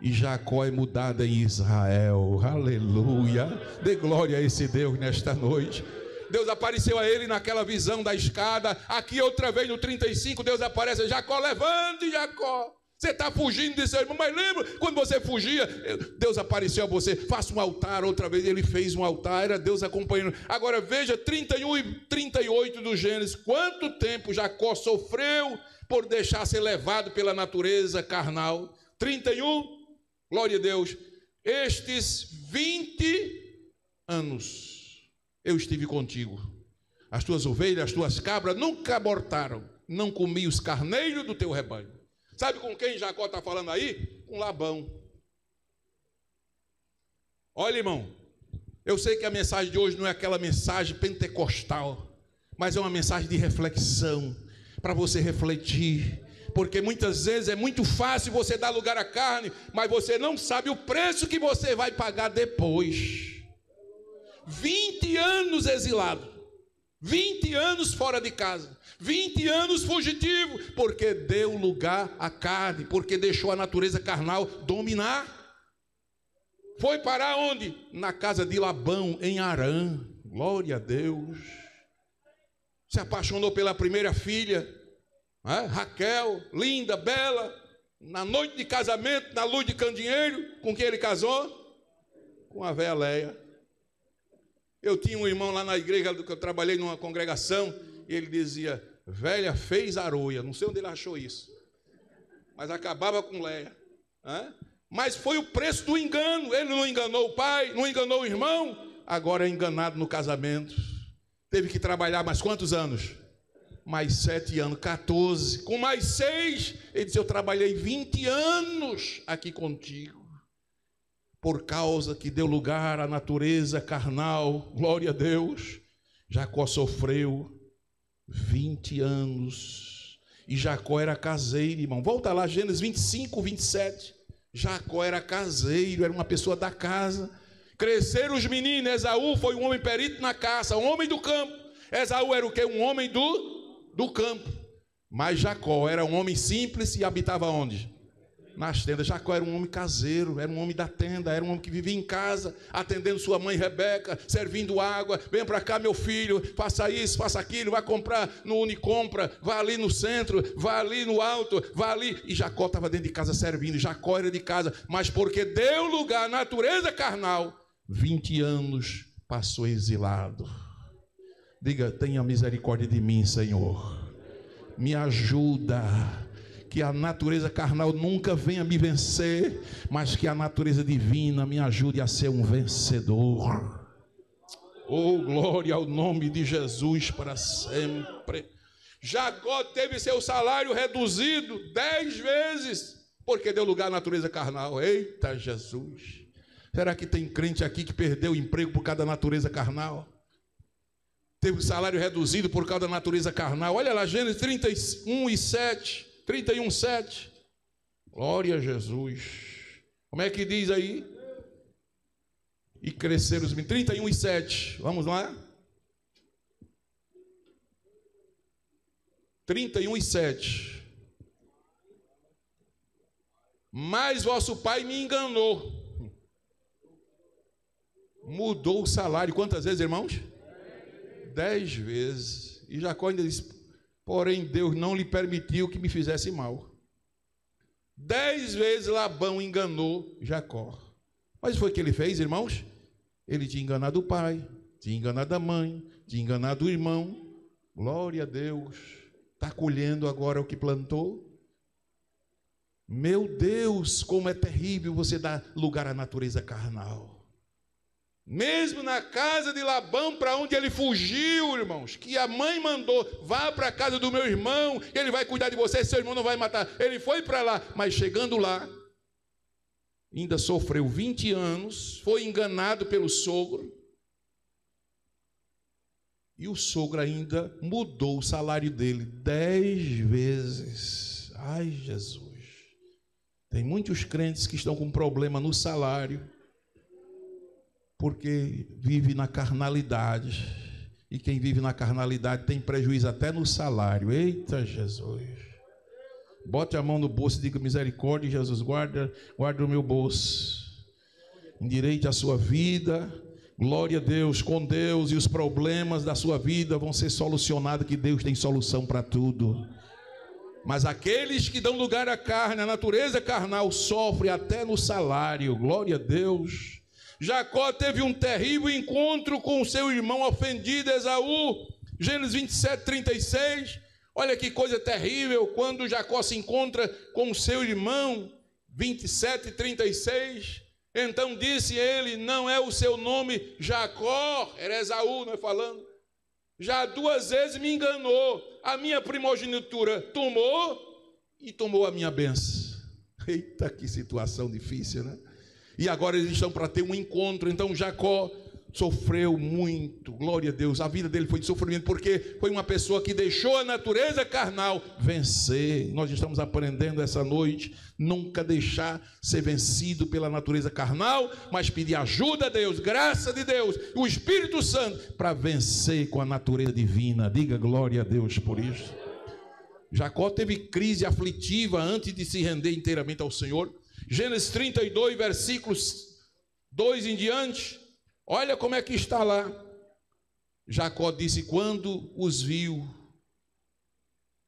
E Jacó é mudado em Israel. Aleluia. Dê glória a esse Deus nesta noite. Deus apareceu a ele naquela visão da escada. Aqui outra vez no 35, Deus aparece: Jacó, levante, Jacó. Você está fugindo de seu irmão, mas lembra quando você fugia? Deus apareceu a você: faça um altar. Outra vez ele fez um altar, era Deus acompanhando. Agora veja 31 e 38 do Gênesis. Quanto tempo Jacó sofreu por deixar ser levado pela natureza carnal? 31, glória a Deus. Estes 20 anos eu estive contigo. As tuas ovelhas, as tuas cabras nunca abortaram. Não comi os carneiros do teu rebanho. Sabe com quem Jacó está falando aí? Com Labão. Olha, irmão, eu sei que a mensagem de hoje não é aquela mensagem pentecostal, mas é uma mensagem de reflexão, para você refletir, porque muitas vezes é muito fácil você dar lugar à carne, mas você não sabe o preço que você vai pagar depois. 20 anos exilado, 20 anos fora de casa, 20 anos fugitivo, porque deu lugar à carne, porque deixou a natureza carnal dominar. Foi parar onde? Na casa de Labão, em Harã. Glória a Deus. Se apaixonou pela primeira filha, Raquel, linda, bela. Na noite de casamento, na luz de candeeiro, com quem ele casou? Com a véia Leia. Eu tinha um irmão lá na igreja que eu trabalhei numa congregação, e ele dizia: velha fez aroia. Não sei onde ele achou isso, mas acabava com Leia. Mas foi o preço do engano. Ele não enganou o pai, não enganou o irmão, agora é enganado no casamento. Teve que trabalhar mais quantos anos? Mais 7 anos, 14. Com mais 6, ele disse: eu trabalhei 20 anos aqui contigo. Por causa que deu lugar à natureza carnal, glória a Deus, Jacó sofreu 20 anos. E Jacó era caseiro, irmão. Volta lá, Gênesis 25, 27. Jacó era caseiro, era uma pessoa da casa. Cresceram os meninos. Esaú foi um homem perito na caça, um homem do campo. Esaú era o quê? Um homem do campo. Mas Jacó era um homem simples e habitava onde? Nas tendas. Jacó era um homem caseiro, era um homem da tenda, era um homem que vivia em casa, atendendo sua mãe Rebeca, servindo água. Venha para cá, meu filho, faça isso, faça aquilo, vai comprar no Unicompra, vá ali no centro, vá ali no alto, vá ali. E Jacó estava dentro de casa servindo. Jacó era de casa, mas porque deu lugar à natureza carnal, 20 anos passou exilado. Diga: tenha misericórdia de mim, Senhor, me ajuda, que a natureza carnal nunca venha me vencer, mas que a natureza divina me ajude a ser um vencedor. Oh, glória ao nome de Jesus para sempre. Jacó teve seu salário reduzido 10 vezes, porque deu lugar à natureza carnal. Eita Jesus! Será que tem crente aqui que perdeu o emprego por causa da natureza carnal? Teve o salário reduzido por causa da natureza carnal. Olha lá, Gênesis 31, 7. Glória a Jesus. Como é que diz aí? E cresceram os meninos. 31, 7. Vamos lá? 31, 7. Mas vosso pai me enganou. Mudou o salário. Quantas vezes, irmãos? 10 vezes. E Jacó ainda disse: porém Deus não lhe permitiu que me fizesse mal. 10 vezes Labão enganou Jacó. Mas foi o que ele fez, irmãos? Ele tinha enganado o pai, tinha enganado a mãe, tinha enganado o irmão. Glória a Deus. Está colhendo agora o que plantou? Meu Deus, como é terrível você dar lugar à natureza carnal. Mesmo na casa de Labão, para onde ele fugiu, irmãos, que a mãe mandou: vá para a casa do meu irmão, ele vai cuidar de você, seu irmão não vai matar. Ele foi para lá, mas chegando lá, ainda sofreu 20 anos, foi enganado pelo sogro, e o sogro ainda mudou o salário dele 10 vezes. Ai, Jesus! Tem muitos crentes que estão com problema no salário, porque vive na carnalidade, e quem vive na carnalidade tem prejuízo até no salário. Eita Jesus! Bote a mão no bolso e diga: misericórdia, Jesus, guarda o meu bolso, endireite a sua vida. Glória a Deus. Com Deus, e os problemas da sua vida vão ser solucionados, que Deus tem solução para tudo. Mas aqueles que dão lugar à carne, à natureza carnal, sofrem até no salário. Glória a Deus. Jacó teve um terrível encontro com o seu irmão ofendido, Esaú. Gênesis 27, 36. Olha que coisa terrível, quando Jacó se encontra com o seu irmão. 27, 36. Então disse ele: não é o seu nome Jacó, era Esaú, não é falando? Já 2 vezes me enganou, a minha primogenitura tomou, e tomou a minha bênção. Eita, que situação difícil, né? e agora eles estão para ter um encontro. Então Jacó sofreu muito, glória a Deus, a vida dele foi de sofrimento, porque foi uma pessoa que deixou a natureza carnal vencer. Nós estamos aprendendo essa noite, nunca deixar ser vencido pela natureza carnal, mas pedir ajuda a Deus, graça de Deus, o Espírito Santo, para vencer com a natureza divina. Diga glória a Deus por isso. Jacó teve crise aflitiva antes de se render inteiramente ao Senhor. Gênesis 32, versículos 2 em diante, olha como é que está lá. Jacó disse: quando os viu,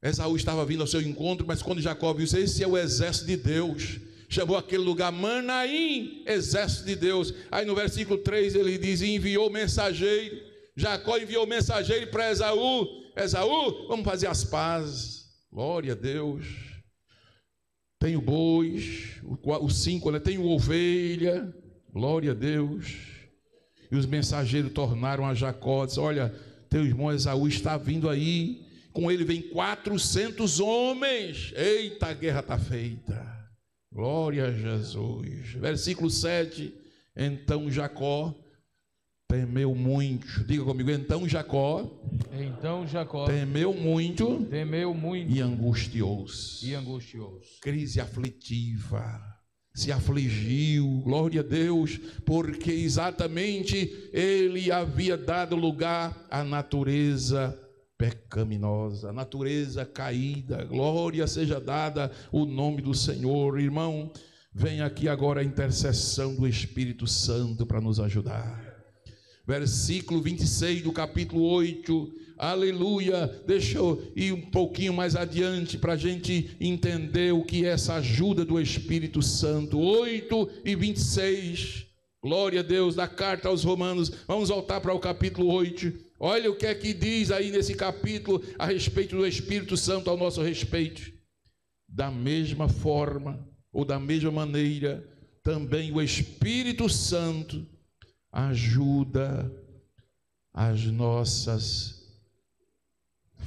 Esaú estava vindo ao seu encontro, mas quando Jacó viu, esse é o exército de Deus, chamou aquele lugar Manaim, exército de Deus. Aí no versículo 3 ele diz: enviou mensageiro. Jacó enviou mensageiro para Esaú: Esaú, vamos fazer as pazes. Glória a Deus. Tenho bois, o 5, né? Tenho ovelha. Glória a Deus. E os mensageiros tornaram a Jacó, disse: olha, teu irmão Esaú está vindo aí, com ele vem 400 homens. Eita, a guerra está feita. Glória a Jesus. Versículo 7. Então Jacó temeu muito. Diga comigo: então Jacó temeu muito e angustiou-se. Crise aflitiva, se afligiu, glória a Deus, porque exatamente ele havia dado lugar à natureza pecaminosa, a natureza caída. Glória seja dada o nome do Senhor. Irmão, vem aqui agora a intercessão do Espírito Santo para nos ajudar. Versículo 26 do capítulo 8, aleluia. Deixa eu ir um pouquinho mais adiante para a gente entender o que é essa ajuda do Espírito Santo. 8 e 26, glória a Deus, da carta aos Romanos. Vamos voltar para o capítulo 8. Olha o que é que diz aí nesse capítulo a respeito do Espírito Santo ao nosso respeito. Da mesma forma, ou da mesma maneira, também o Espírito Santo ajuda as nossas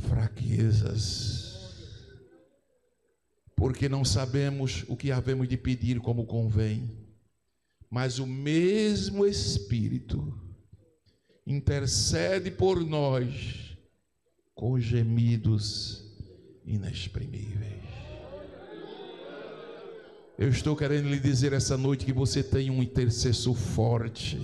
fraquezas, porque não sabemos o que havemos de pedir como convém, mas o mesmo Espírito intercede por nós com gemidos inexprimíveis. Eu estou querendo lhe dizer essa noite que você tem um intercessor forte.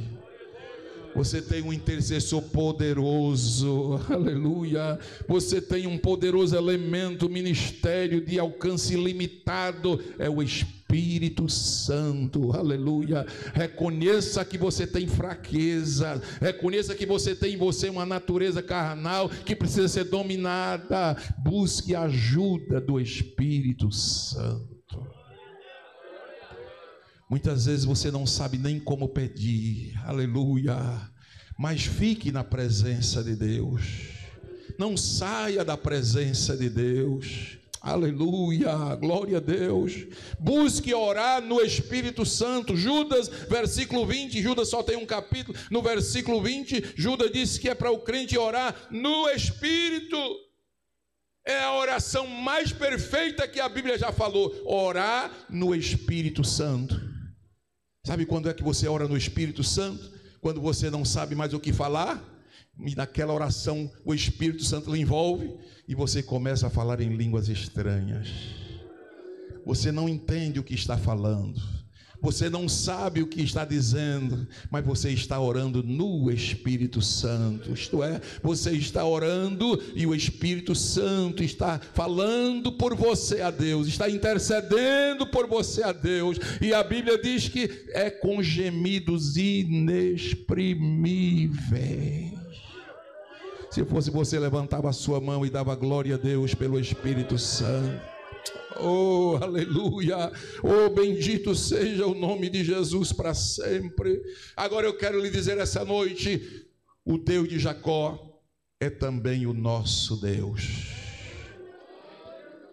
Você tem um intercessor poderoso, aleluia. Você tem um poderoso elemento, ministério de alcance ilimitado, é o Espírito Santo, aleluia. Reconheça que você tem fraqueza, reconheça que você tem em você uma natureza carnal que precisa ser dominada. Busque a ajuda do Espírito Santo. Muitas vezes você não sabe nem como pedir, aleluia, mas fique na presença de Deus, não saia da presença de Deus, aleluia, glória a Deus. Busque orar no Espírito Santo. Judas, versículo 20, Judas só tem um capítulo, no versículo 20, Judas disse que é para o crente orar no Espírito. É a oração mais perfeita que a Bíblia já falou, orar no Espírito Santo. Sabe quando é que você ora no Espírito Santo? Quando você não sabe mais o que falar, e naquela oração o Espírito Santo lhe envolve, e você começa a falar em línguas estranhas. Você não entende o que está falando, você não sabe o que está dizendo, mas você está orando no Espírito Santo. Isto é, você está orando e o Espírito Santo está falando por você a Deus, está intercedendo por você a Deus. E a Bíblia diz que é com gemidos inexprimíveis. Se fosse você, levantava a sua mão e dava glória a Deus pelo Espírito Santo. Oh, aleluia, oh, bendito seja o nome de Jesus para sempre. Agora eu quero lhe dizer essa noite, o Deus de Jacó é também o nosso Deus.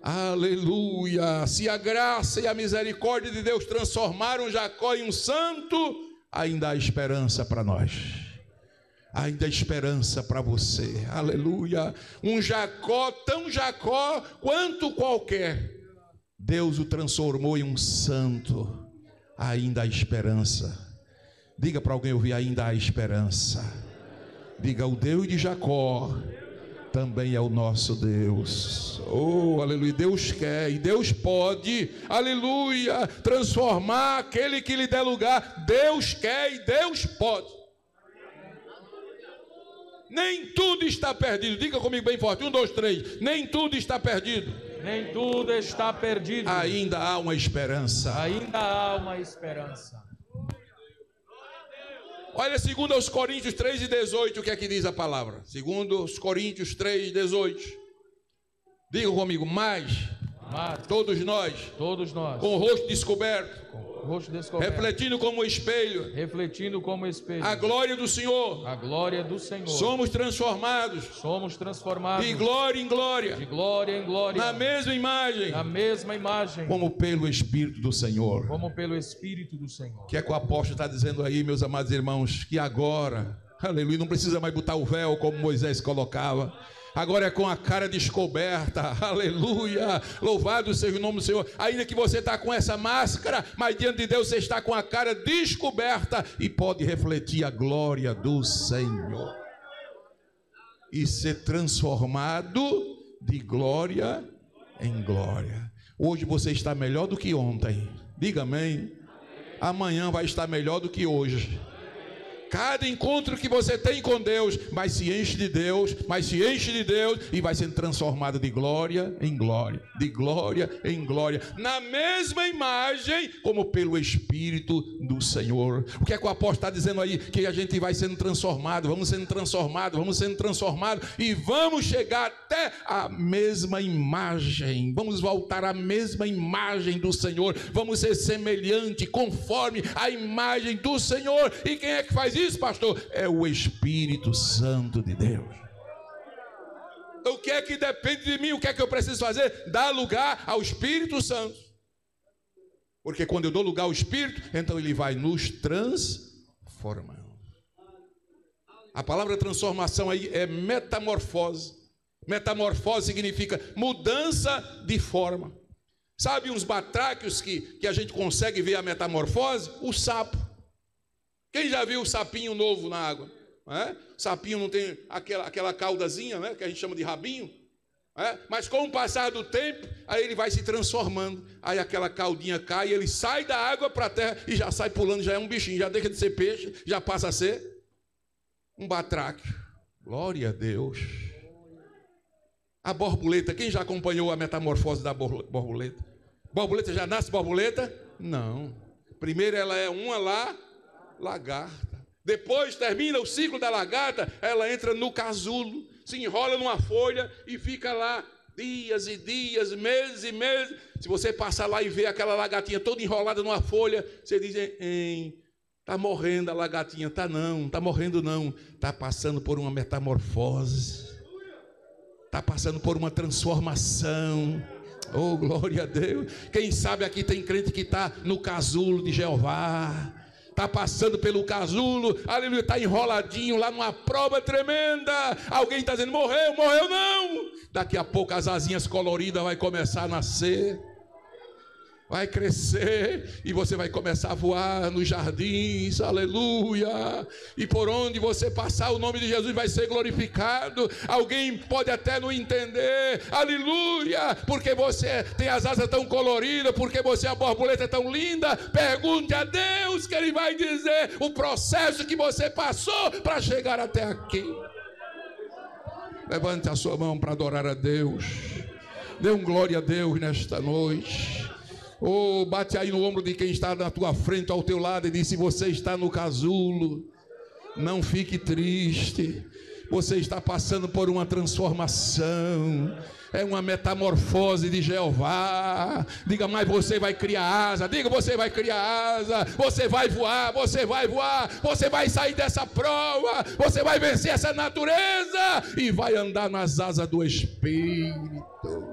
Aleluia. Se a graça e a misericórdia de Deus transformaram Jacó em um santo, ainda há esperança para nós. Ainda há esperança para você. Aleluia. Um Jacó, tão Jacó quanto qualquer, Deus o transformou em um santo. ainda há esperança. Diga para alguém ouvir: ainda há esperança. Diga: o Deus de Jacó também é o nosso Deus. Oh, aleluia. Deus quer e Deus pode, aleluia, transformar aquele que lhe der lugar. Deus quer e Deus pode. Nem tudo está perdido. Diga comigo bem forte: 1, 2, 3. Nem tudo está perdido. Nem tudo está perdido. Ainda há uma esperança. Ainda há uma esperança. Olha, segundo aos Coríntios 3:18, o que é que diz a palavra? Segundo aos Coríntios 3:18. Diga comigo: mas todos nós, com o rosto descoberto, refletindo como espelho, a glória do Senhor, somos transformados de glória em glória, na mesma imagem, como pelo Espírito do Senhor. O que é que o apóstolo está dizendo aí, meus amados irmãos? Que agora, aleluia, não precisa mais botar o véu como Moisés colocava. Agora é com a cara descoberta, aleluia, louvado seja o nome do Senhor. Ainda que você está com essa máscara, mas diante de Deus você está com a cara descoberta e pode refletir a glória do Senhor e ser transformado de glória em glória. Hoje você está melhor do que ontem, diga amém. Amanhã vai estar melhor do que hoje. Cada encontro que você tem com Deus, mas se enche de Deus, e vai sendo transformado de glória em glória, de glória em glória, na mesma imagem, como pelo Espírito do Senhor. O que é que o apóstolo está dizendo aí? Que a gente vai sendo transformado, vamos sendo transformados, e vamos chegar até a mesma imagem, vamos voltar à mesma imagem do Senhor, vamos ser semelhante, conforme a imagem do Senhor. E quem é que faz isso, pastor? É o Espírito Santo de Deus. O que é que depende de mim? O que é que eu preciso fazer? Dar lugar ao Espírito Santo. Porque quando eu dou lugar ao Espírito, então ele vai nos transformando. A palavra transformação aí é metamorfose. Metamorfose significa mudança de forma. Sabe uns batráquios que a gente consegue ver a metamorfose? O sapo. Quem já viu o sapinho novo na água? O sapinho não tem aquela caudazinha, né, que a gente chama de rabinho. Mas com o passar do tempo, aí ele vai se transformando. Aí aquela caudinha cai, ele sai da água para a terra e já sai pulando, já é um bichinho, já deixa de ser peixe, já passa a ser um batráquio. Glória a Deus. A borboleta, quem já acompanhou a metamorfose da borboleta? Borboleta já nasce borboleta? Não. Primeiro ela é uma lagarta. Depois termina o ciclo da lagarta, ela entra no casulo, se enrola numa folha e fica lá dias e dias, meses e meses. Se você passar lá e ver aquela lagartinha toda enrolada numa folha, você diz: está morrendo a lagartinha. Não está morrendo não, está passando por uma metamorfose, está passando por uma transformação. Oh, glória a Deus. Quem sabe aqui tem crente que está no casulo de Jeová, está passando pelo casulo, aleluia, está enroladinho lá numa prova tremenda. Alguém está dizendo: morreu não. Daqui a pouco as asinhas coloridas vai começar a nascer, vai crescer, e você vai começar a voar nos jardins, aleluia, e por onde você passar o nome de Jesus vai ser glorificado. Alguém pode até não entender, aleluia, porque você tem as asas tão coloridas, porque você é a borboleta tão linda. Pergunte a Deus, que Ele vai dizer o processo que você passou para chegar até aqui. Levante a sua mão para adorar a Deus, dê um glória a Deus nesta noite. Oh, bate aí no ombro de quem está na tua frente, ao teu lado, e diz: se você está no casulo, não fique triste. Você está passando por uma transformação, é uma metamorfose de Jeová. Diga: mas você vai criar asa. Diga: você vai criar asa, você vai voar, você vai sair dessa prova, você vai vencer essa natureza e vai andar nas asas do Espírito.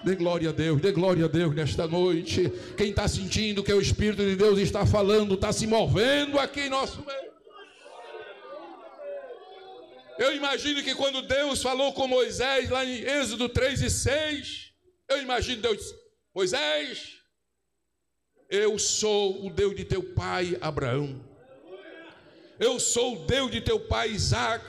Dê glória a Deus nesta noite. Quem está sentindo que o Espírito de Deus está falando, está se movendo aqui em nosso meio. Eu imagino que quando Deus falou com Moisés, lá em Êxodo 3:6, eu imagino Deus disse: Moisés, eu sou o Deus de teu pai Abraão. Eu sou o Deus de teu pai Isaac.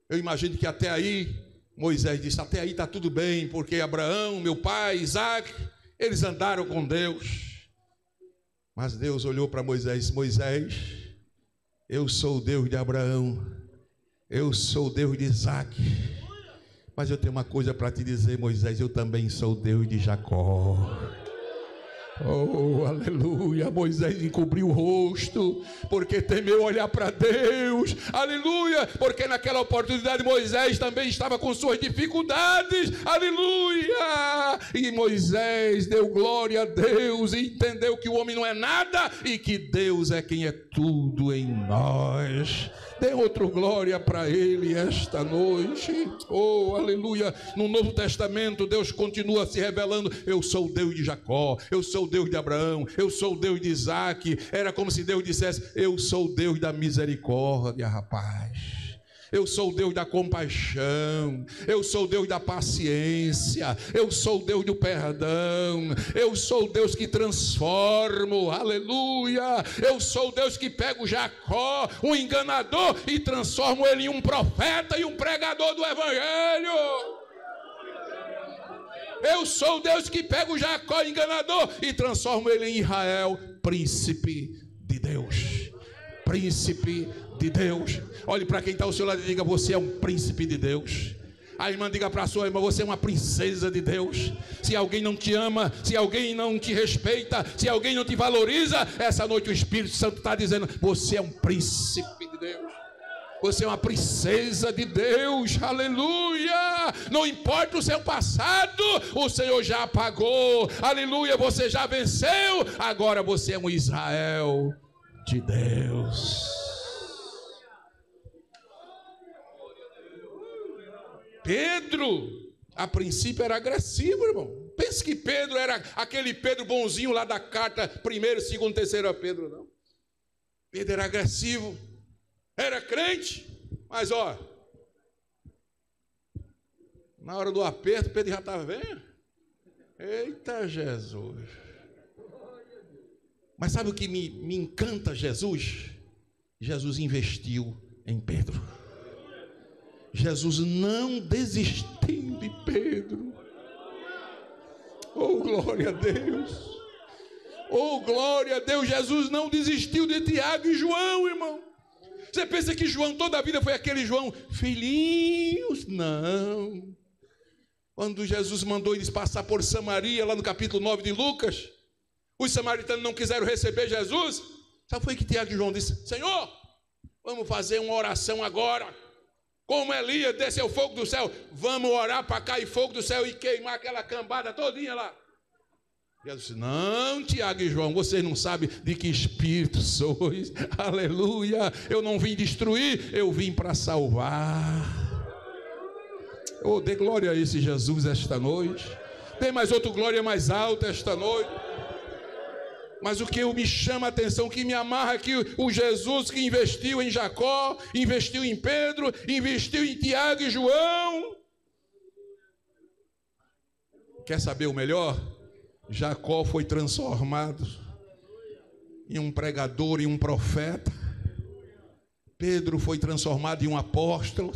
Eu imagino que até aí, Moisés disse: até aí está tudo bem, porque Abraão, meu pai, Isaac, eles andaram com Deus. Mas Deus olhou para Moisés e disse: Moisés, eu sou o Deus de Abraão, eu sou o Deus de Isaac, mas eu tenho uma coisa para te dizer, Moisés, eu também sou o Deus de Jacó. Oh, aleluia. Moisés encobriu o rosto, porque temeu olhar para Deus. Aleluia, porque naquela oportunidade Moisés também estava com suas dificuldades. Aleluia. E Moisés deu glória a Deus e entendeu que o homem não é nada e que Deus é quem é tudo em nós. Dê outro glória para ele esta noite. Oh, aleluia. No Novo Testamento Deus continua se revelando: eu sou o Deus de Jacó, eu sou o Deus de Abraão, eu sou o Deus de Isaac. Era como se Deus dissesse: eu sou o Deus da misericórdia, rapaz. Eu sou o Deus da compaixão, eu sou o Deus da paciência, eu sou o Deus do perdão, eu sou o Deus que transformo, aleluia. Eu sou o Deus que pega o Jacó, um enganador, e transformo ele em um profeta e um pregador do evangelho. Eu sou o Deus que pega o Jacó, enganador, e transformo ele em Israel, príncipe de Deus. Príncipe de Deus. Olhe para quem está ao seu lado e diga: você é um príncipe de Deus. A irmã diga para a sua irmã: você é uma princesa de Deus. Se alguém não te ama, se alguém não te respeita, se alguém não te valoriza, essa noite o Espírito Santo está dizendo: você é um príncipe de Deus. Você é uma princesa de Deus, aleluia. Não importa o seu passado, o Senhor já apagou, aleluia. Você já venceu, agora você é um Israel de Deus. Pedro, a princípio, era agressivo, irmão. Pense que Pedro era aquele Pedro bonzinho lá da carta 1º, 2º, 3º Pedro, não. Pedro era agressivo, era crente, mas ó, na hora do aperto, Pedro já estava vendo. Eita Jesus. Mas sabe o que me encanta Jesus? Jesus investiu em Pedro. Jesus não desistiu de Pedro. Oh, glória a Deus. Oh, glória a Deus. Jesus não desistiu de Tiago e João, irmão. Você pensa que João toda a vida foi aquele João filhinhos? Não. Quando Jesus mandou eles passar por Samaria, lá no capítulo 9 de Lucas, os samaritanos não quiseram receber Jesus. Sabe foi que Tiago e João disse: Senhor, vamos fazer uma oração agora. Como Elias desceu fogo do céu, vamos orar para cair fogo do céu e queimar aquela cambada todinha lá. Jesus disse: não, Tiago e João, vocês não sabem de que espírito sois. Aleluia. Eu não vim destruir, eu vim para salvar. Oh, dê glória a esse Jesus esta noite. Dê mais outra glória mais alta esta noite. Mas o que me chama a atenção, o que me amarra aqui, o Jesus que investiu em Jacó, investiu em Pedro, investiu em Tiago e João. Quer saber o melhor? Jacó foi transformado em um pregador e um profeta. Pedro foi transformado em um apóstolo.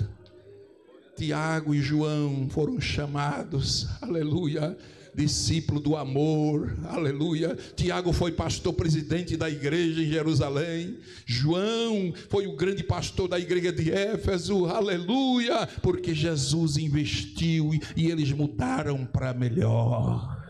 Tiago e João foram chamados, aleluia, discípulo do amor, aleluia. Tiago foi pastor presidente da igreja em Jerusalém. João foi o grande pastor da igreja de Éfeso, aleluia, porque Jesus investiu e eles mudaram para melhor.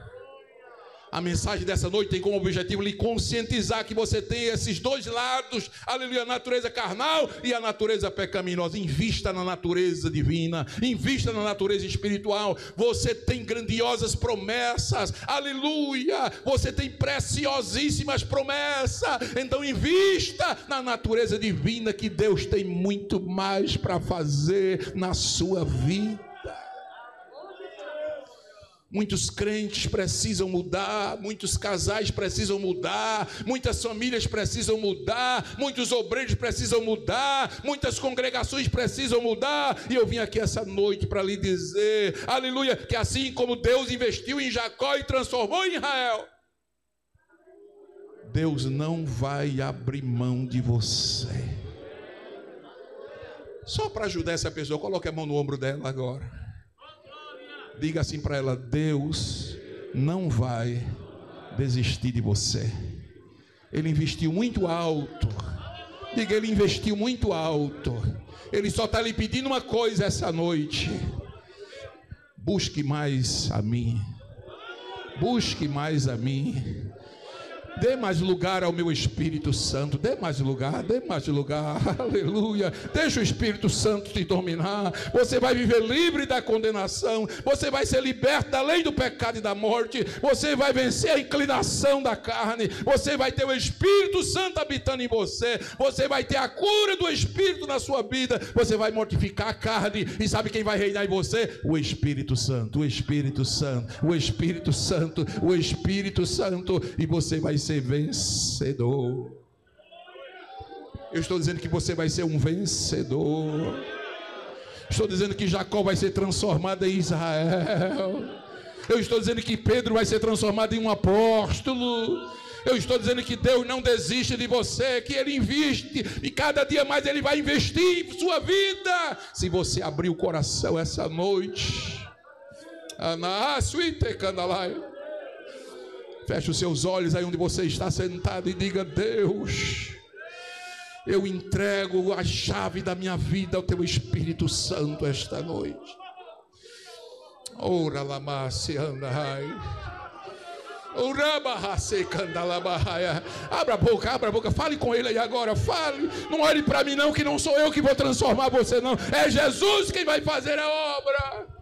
A mensagem dessa noite tem como objetivo lhe conscientizar que você tem esses dois lados, aleluia, a natureza carnal e a natureza pecaminosa. Invista na natureza divina, invista na natureza espiritual. Você tem grandiosas promessas, aleluia, você tem preciosíssimas promessas. Então invista na natureza divina, que Deus tem muito mais para fazer na sua vida. Muitos crentes precisam mudar, muitos casais precisam mudar, muitas famílias precisam mudar, muitos obreiros precisam mudar, muitas congregações precisam mudar. E eu vim aqui essa noite para lhe dizer, aleluia, que assim como Deus investiu em Jacó e transformou em Israel, Deus não vai abrir mão de você. Só para ajudar essa pessoa, coloque a mão no ombro dela agora. Diga assim para ela: Deus não vai desistir de você. Ele investiu muito alto. Diga, Ele investiu muito alto. Ele só está lhe pedindo uma coisa essa noite: busque mais a mim. Busque mais a mim. Dê mais lugar ao meu Espírito Santo. Dê mais lugar, dê mais lugar. Aleluia. Deixa o Espírito Santo te dominar. Você vai viver livre da condenação. Você vai ser liberto da lei do pecado e da morte. Você vai vencer a inclinação da carne. Você vai ter o Espírito Santo habitando em você. Você vai ter a cura do Espírito na sua vida. Você vai mortificar a carne. E sabe quem vai reinar em você? O Espírito Santo. O Espírito Santo. O Espírito Santo. O Espírito Santo. E você vai ser vencedor. Eu estou dizendo que você vai ser um vencedor. Estou dizendo que Jacó vai ser transformado em Israel. Eu estou dizendo que Pedro vai ser transformado em um apóstolo. Eu estou dizendo que Deus não desiste de você, que Ele investe e cada dia mais Ele vai investir em sua vida. Se você abrir o coração essa noite, feche os seus olhos aí onde você está sentado e diga: Deus, eu entrego a chave da minha vida ao Teu Espírito Santo esta noite. Ora lama se andai. Abra a boca, fale com Ele aí agora, fale. Não olhe para mim não, que não sou eu que vou transformar você não. É Jesus quem vai fazer a obra.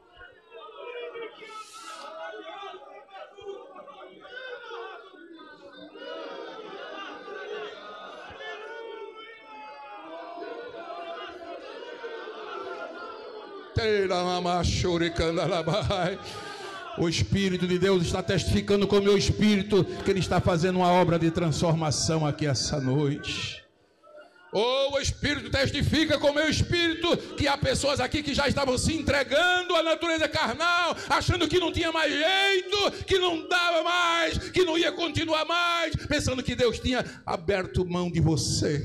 O Espírito de Deus está testificando com o meu espírito que Ele está fazendo uma obra de transformação aqui essa noite. O Espírito testifica com o meu espírito que há pessoas aqui que já estavam se entregando à natureza carnal, achando que não tinha mais jeito, que não dava mais, que não ia continuar mais, pensando que Deus tinha aberto mão de você.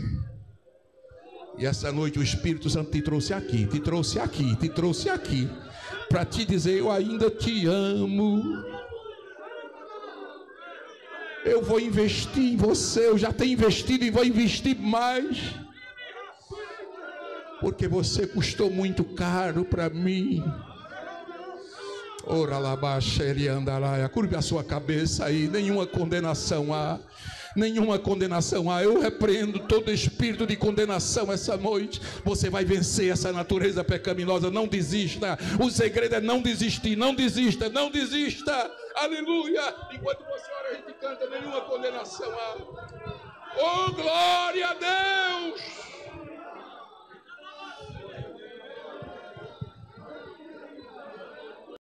E essa noite o Espírito Santo te trouxe aqui, te trouxe aqui, te trouxe aqui, para te dizer: eu ainda te amo. Eu vou investir em você, eu já tenho investido e vou investir mais. Porque você custou muito caro para mim. Ora lá baixa, ele andará. Curve a sua cabeça aí, nenhuma condenação há. Nenhuma condenação há. Eu repreendo todo espírito de condenação essa noite. Você vai vencer essa natureza pecaminosa. Não desista. O segredo é não desistir. Não desista, não desista. Aleluia. Enquanto você ora, a gente canta: nenhuma condenação há. Oh, glória a Deus.